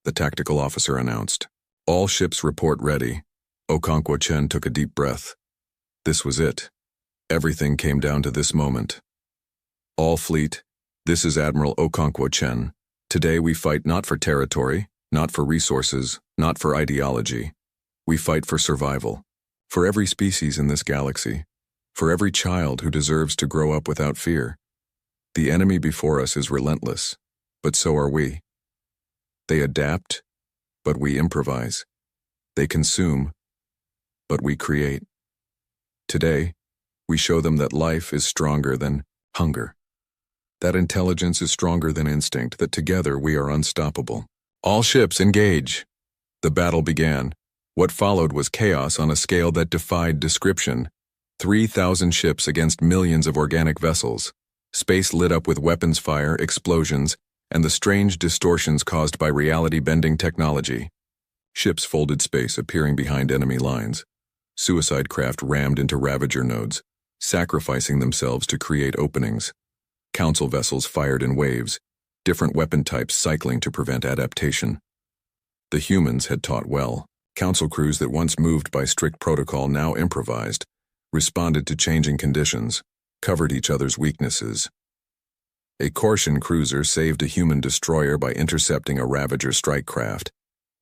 the tactical officer announced. All ships report ready. Okonkwo Chen took a deep breath. This was it. Everything came down to this moment. All fleet, this is Admiral Okonkwo Chen. Today we fight not for territory, not for resources, not for ideology. We fight for survival. For every species in this galaxy. For every child who deserves to grow up without fear. The enemy before us is relentless, but so are we. They adapt, but we improvise. They consume, but we create. Today, we show them that life is stronger than hunger. That intelligence is stronger than instinct, that together we are unstoppable. All ships engage. The battle began. What followed was chaos on a scale that defied description. 3,000 ships against millions of organic vessels. Space lit up with weapons fire, explosions, and the strange distortions caused by reality-bending technology. Ships folded space, appearing behind enemy lines. Suicide craft rammed into Ravager nodes, sacrificing themselves to create openings. Council vessels fired in waves, different weapon types cycling to prevent adaptation. The humans had taught well. Council crews that once moved by strict protocol now improvised, responded to changing conditions, covered each other's weaknesses. A Corsian cruiser saved a human destroyer by intercepting a Ravager strike craft,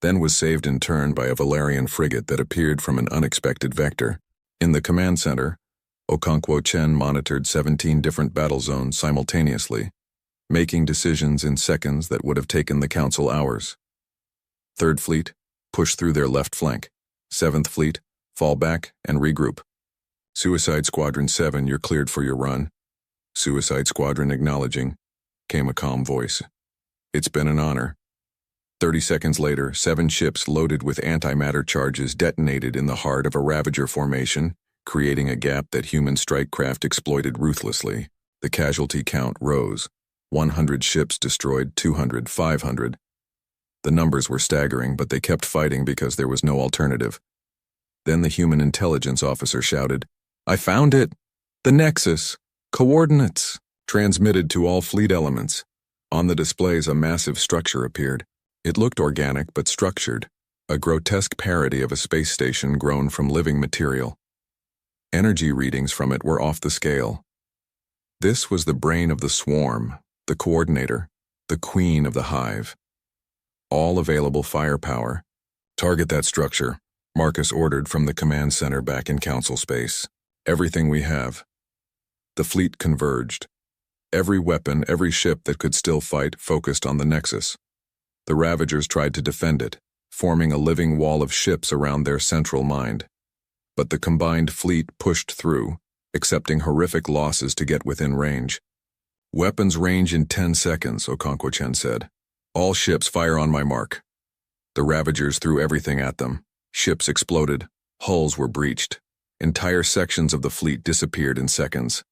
then was saved in turn by a Valerian frigate that appeared from an unexpected vector. In the command center, Okonkwo Chen monitored 17 different battle zones simultaneously, making decisions in seconds that would have taken the Council hours. 3rd Fleet, push through their left flank. 7th Fleet, fall back and regroup. Suicide Squadron 7, you're cleared for your run. Suicide Squadron acknowledging, came a calm voice. It's been an honor. 30 seconds later, 7 ships loaded with antimatter charges detonated in the heart of a Ravager formation, creating a gap that human strike craft exploited ruthlessly. The casualty count rose. 100 ships destroyed, 200, 500. The numbers were staggering, but they kept fighting because there was no alternative. Then the human intelligence officer shouted, I found it! The Nexus! Coordinates! Transmitted to all fleet elements. On the displays, a massive structure appeared. It looked organic but structured, a grotesque parody of a space station grown from living material. Energy readings from it were off the scale. This was the brain of the swarm, the coordinator, the queen of the hive. All available firepower. Target that structure, Marcus ordered from the command center back in Council space. Everything we have. The fleet converged. Every weapon, every ship that could still fight focused on the Nexus. The Ravagers tried to defend it, forming a living wall of ships around their central mind. But the combined fleet pushed through, accepting horrific losses to get within range. Weapons range in 10 seconds, Okonkwo Chen said. All ships fire on my mark. The Ravagers threw everything at them. Ships exploded. Hulls were breached. Entire sections of the fleet disappeared in seconds.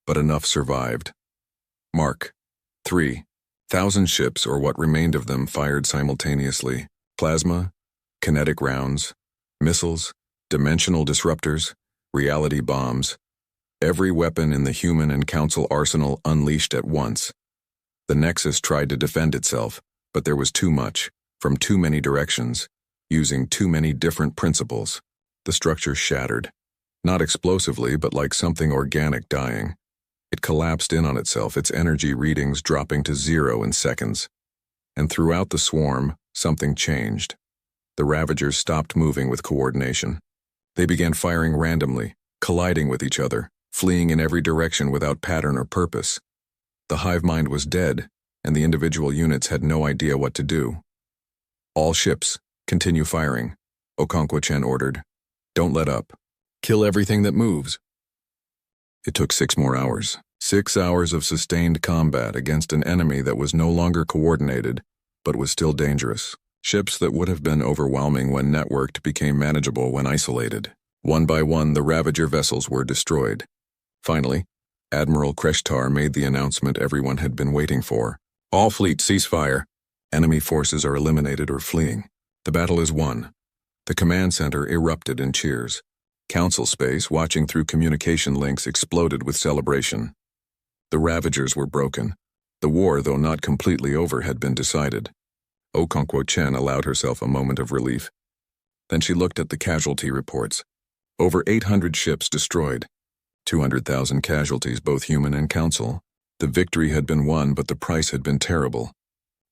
But enough survived. Mark. 3,000 ships, or what remained of them, fired simultaneously. Plasma, kinetic rounds, missiles, dimensional disruptors, reality bombs. Every weapon in the human and Council arsenal unleashed at once. The Nexus tried to defend itself, but there was too much, from too many directions, using too many different principles. The structure shattered. Not explosively, but like something organic dying. It collapsed in on itself, its energy readings dropping to 0 in seconds. And throughout the swarm, something changed. The Ravagers stopped moving with coordination. They began firing randomly, colliding with each other, fleeing in every direction without pattern or purpose. The hive mind was dead, and the individual units had no idea what to do. All ships, continue firing, Okonkwo-Chen ordered. Don't let up. Kill everything that moves. It took 6 more hours. 6 hours of sustained combat against an enemy that was no longer coordinated, but was still dangerous. Ships that would have been overwhelming when networked became manageable when isolated. One by one, the Ravager vessels were destroyed. Finally, Admiral Kreshtar made the announcement everyone had been waiting for. All fleet ceasefire. Enemy forces are eliminated or fleeing. The battle is won. The command center erupted in cheers. Council space, watching through communication links, exploded with celebration. The Ravagers were broken. The war, though not completely over, had been decided. Okonkwo-Chen allowed herself a moment of relief. Then she looked at the casualty reports. Over 800 ships destroyed. 200,000 casualties, both human and council. The victory had been won, but the price had been terrible.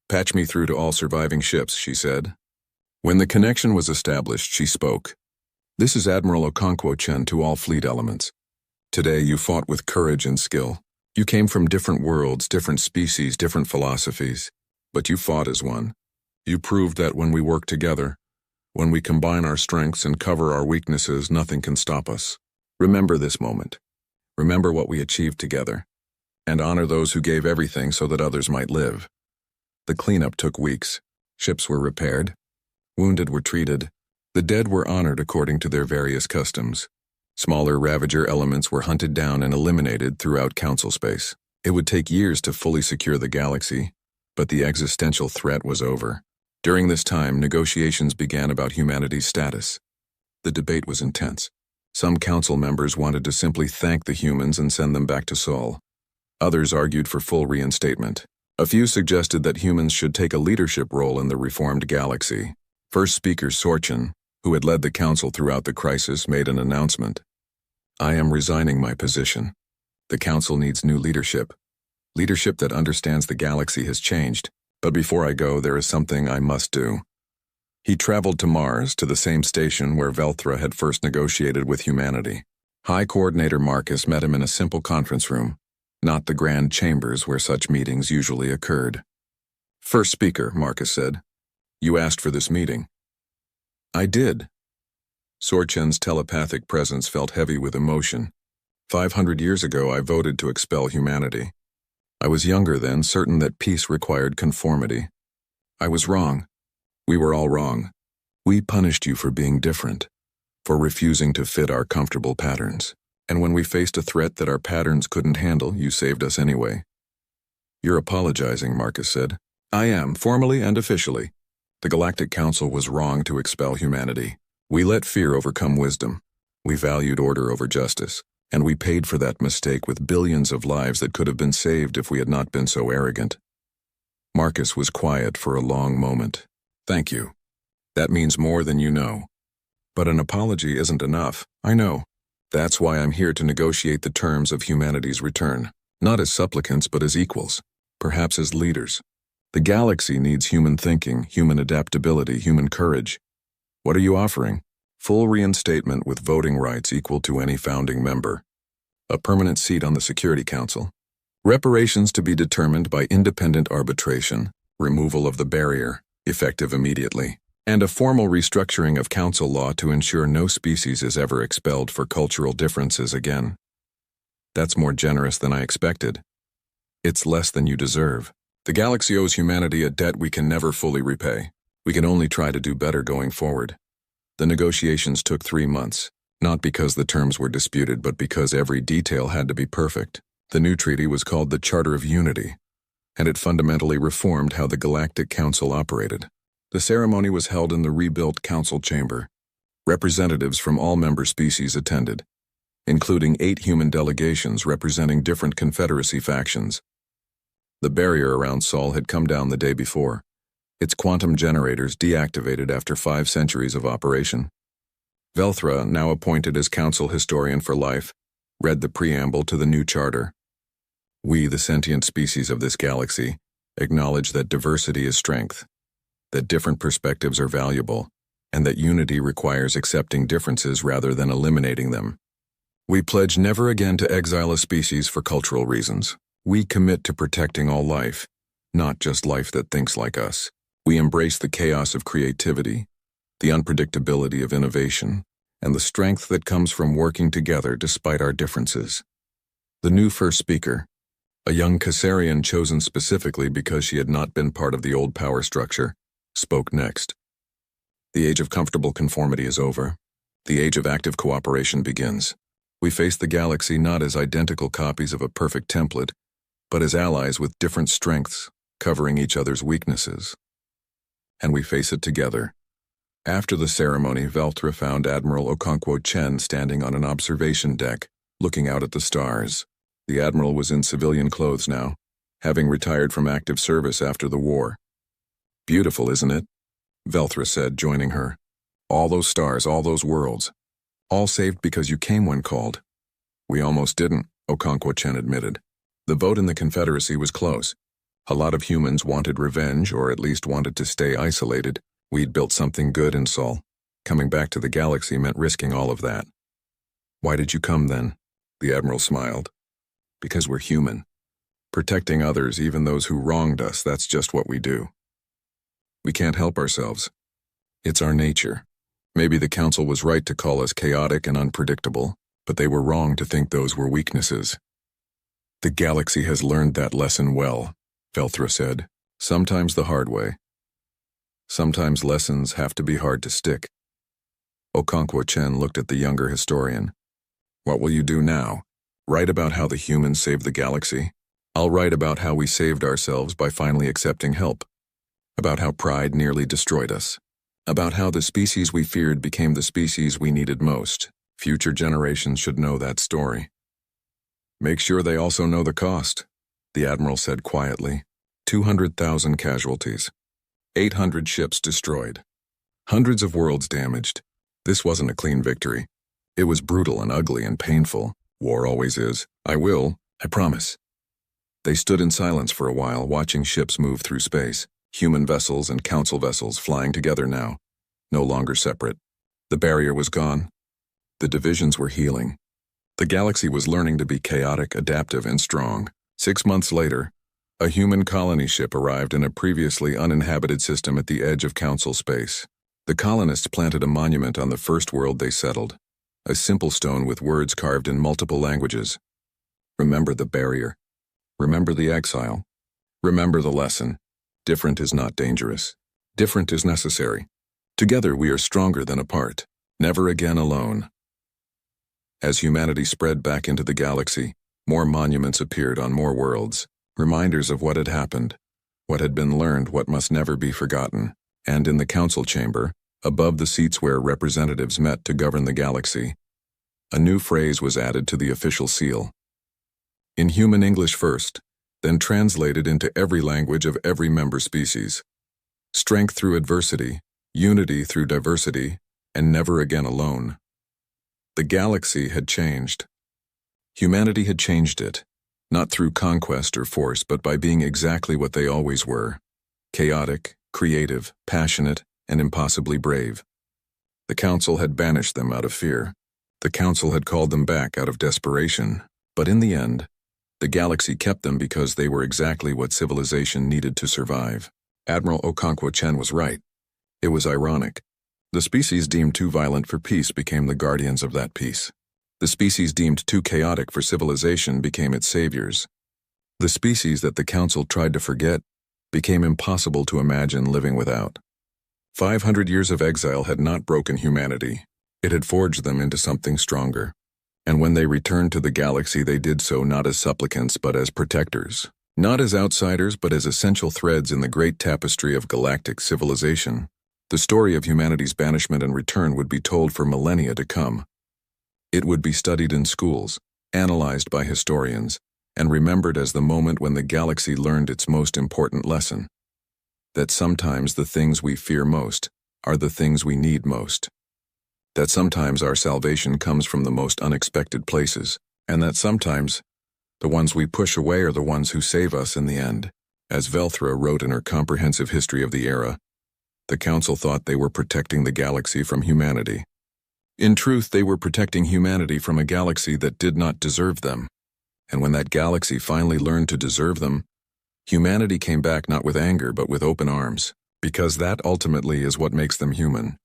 Patch me through to all surviving ships, she said. When the connection was established, she spoke. This is Admiral Okonkwo-Chen to all fleet elements. Today you fought with courage and skill. You came from different worlds, different species, different philosophies. But you fought as one. You proved that when we work together, when we combine our strengths and cover our weaknesses, nothing can stop us. Remember this moment. Remember what we achieved together. And honor those who gave everything so that others might live. The cleanup took weeks. Ships were repaired. Wounded were treated. The dead were honored according to their various customs. Smaller Ravager elements were hunted down and eliminated throughout Council space. It would take years to fully secure the galaxy, but the existential threat was over. During this time, negotiations began about humanity's status. The debate was intense. Some council members wanted to simply thank the humans and send them back to Sol. Others argued for full reinstatement. A few suggested that humans should take a leadership role in the reformed galaxy. First speaker Sorchen, who had led the council throughout the crisis, made an announcement. I am resigning my position. The council needs new leadership. Leadership that understands the galaxy has changed. But before I go, there is something I must do. He traveled to Mars, to the same station where Velthra had first negotiated with humanity. High Coordinator Marcus met him in a simple conference room, not the grand chambers where such meetings usually occurred. First speaker, Marcus said. You asked for this meeting. I did. Sorchen's telepathic presence felt heavy with emotion. 500 years ago, I voted to expel humanity. I was younger then, certain that peace required conformity. I was wrong. We were all wrong. We punished you for being different, for refusing to fit our comfortable patterns. And when we faced a threat that our patterns couldn't handle, you saved us anyway. You're apologizing, Marcus said. I am, formally and officially. The Galactic Council was wrong to expel humanity. We let fear overcome wisdom. We valued order over justice. And we paid for that mistake with billions of lives that could have been saved if we had not been so arrogant. Marcus was quiet for a long moment. Thank you. That means more than you know. But an apology isn't enough, I know. That's why I'm here to negotiate the terms of humanity's return. Not as supplicants, but as equals. Perhaps as leaders. The galaxy needs human thinking, human adaptability, human courage. What are you offering? Full reinstatement with voting rights equal to any founding member. A permanent seat on the Security Council. Reparations to be determined by independent arbitration. Removal of the barrier, effective immediately. And a formal restructuring of council law to ensure no species is ever expelled for cultural differences again. That's more generous than I expected. It's less than you deserve. The galaxy owes humanity a debt we can never fully repay. We can only try to do better going forward. The negotiations took 3 months, not because the terms were disputed, but because every detail had to be perfect. The new treaty was called the Charter of Unity, and it fundamentally reformed how the Galactic Council operated. The ceremony was held in the rebuilt council chamber. Representatives from all member species attended, including 8 human delegations representing different Confederacy factions. The barrier around Sol had come down the day before, its quantum generators deactivated after 5 centuries of operation. Velthra, now appointed as council historian for life, read the preamble to the new charter. We, the sentient species of this galaxy, acknowledge that diversity is strength, that different perspectives are valuable, and that unity requires accepting differences rather than eliminating them. We pledge never again to exile a species for cultural reasons. We commit to protecting all life, not just life that thinks like us. We embrace the chaos of creativity, the unpredictability of innovation, and the strength that comes from working together despite our differences. The new first speaker, a young Caesarian chosen specifically because she had not been part of the old power structure, spoke next. The age of comfortable conformity is over. The age of active cooperation begins. We face the galaxy not as identical copies of a perfect template, but as allies with different strengths, covering each other's weaknesses. And we face it together. After the ceremony, Velthra found Admiral Okonkwo Chen standing on an observation deck, looking out at the stars. The admiral was in civilian clothes now, having retired from active service after the war. "Beautiful, isn't it?" Velthra said, joining her. "All those stars, all those worlds. All saved because you came when called." "We almost didn't," Okonkwo Chen admitted. "The vote in the Confederacy was close. A lot of humans wanted revenge, or at least wanted to stay isolated. We'd built something good in Sol. Coming back to the galaxy meant risking all of that." "Why did you come then?" The admiral smiled. "Because we're human. Protecting others, even those who wronged us, that's just what we do. We can't help ourselves. It's our nature. Maybe the Council was right to call us chaotic and unpredictable, but they were wrong to think those were weaknesses." "The galaxy has learned that lesson well," Velthra said. "Sometimes the hard way. Sometimes lessons have to be hard to stick." Okonkwo Chen looked at the younger historian. "What will you do now? Write about how the humans saved the galaxy? I'll write about how we saved ourselves by finally accepting help. About how pride nearly destroyed us. About how the species we feared became the species we needed most. Future generations should know that story." "Make sure they also know the cost," the admiral said quietly. 200,000 casualties. 800 ships destroyed. Hundreds of worlds damaged. This wasn't a clean victory. It was brutal and ugly and painful. War always is. "I will, I promise." They stood in silence for a while, watching ships move through space. Human vessels and council vessels flying together now, no longer separate. The barrier was gone. The divisions were healing. The galaxy was learning to be chaotic, adaptive, and strong. 6 months later, a human colony ship arrived in a previously uninhabited system at the edge of council space. The colonists planted a monument on the first world they settled, a simple stone with words carved in multiple languages. Remember the barrier. Remember the exile. Remember the lesson. Different is not dangerous. Different is necessary. Together we are stronger than apart. Never again alone. As humanity spread back into the galaxy, more monuments appeared on more worlds, reminders of what had happened, what had been learned, what must never be forgotten. And in the council chamber, above the seats where representatives met to govern the galaxy, a new phrase was added to the official seal. In human English first, then translated into every language of every member species. Strength through adversity, unity through diversity, and never again alone. The galaxy had changed. Humanity had changed it, not through conquest or force, but by being exactly what they always were: chaotic, creative, passionate, and impossibly brave. The Council had banished them out of fear. The Council had called them back out of desperation. But in the end, the galaxy kept them because they were exactly what civilization needed to survive. Admiral Okonkwo Chen was right. It was ironic. The species deemed too violent for peace became the guardians of that peace. The species deemed too chaotic for civilization became its saviors. The species that the Council tried to forget became impossible to imagine living without. 500 years of exile had not broken humanity. It had forged them into something stronger. And when they returned to the galaxy, they did so not as supplicants but as protectors. Not as outsiders but as essential threads in the great tapestry of galactic civilization. The story of humanity's banishment and return would be told for millennia to come. It would be studied in schools, analyzed by historians, and remembered as the moment when the galaxy learned its most important lesson: that sometimes the things we fear most are the things we need most. That sometimes our salvation comes from the most unexpected places, and that sometimes the ones we push away are the ones who save us in the end. As Velthra wrote in her comprehensive history of the era, the Council thought they were protecting the galaxy from humanity. In truth, they were protecting humanity from a galaxy that did not deserve them. And when that galaxy finally learned to deserve them, humanity came back not with anger but with open arms. Because that ultimately is what makes them human.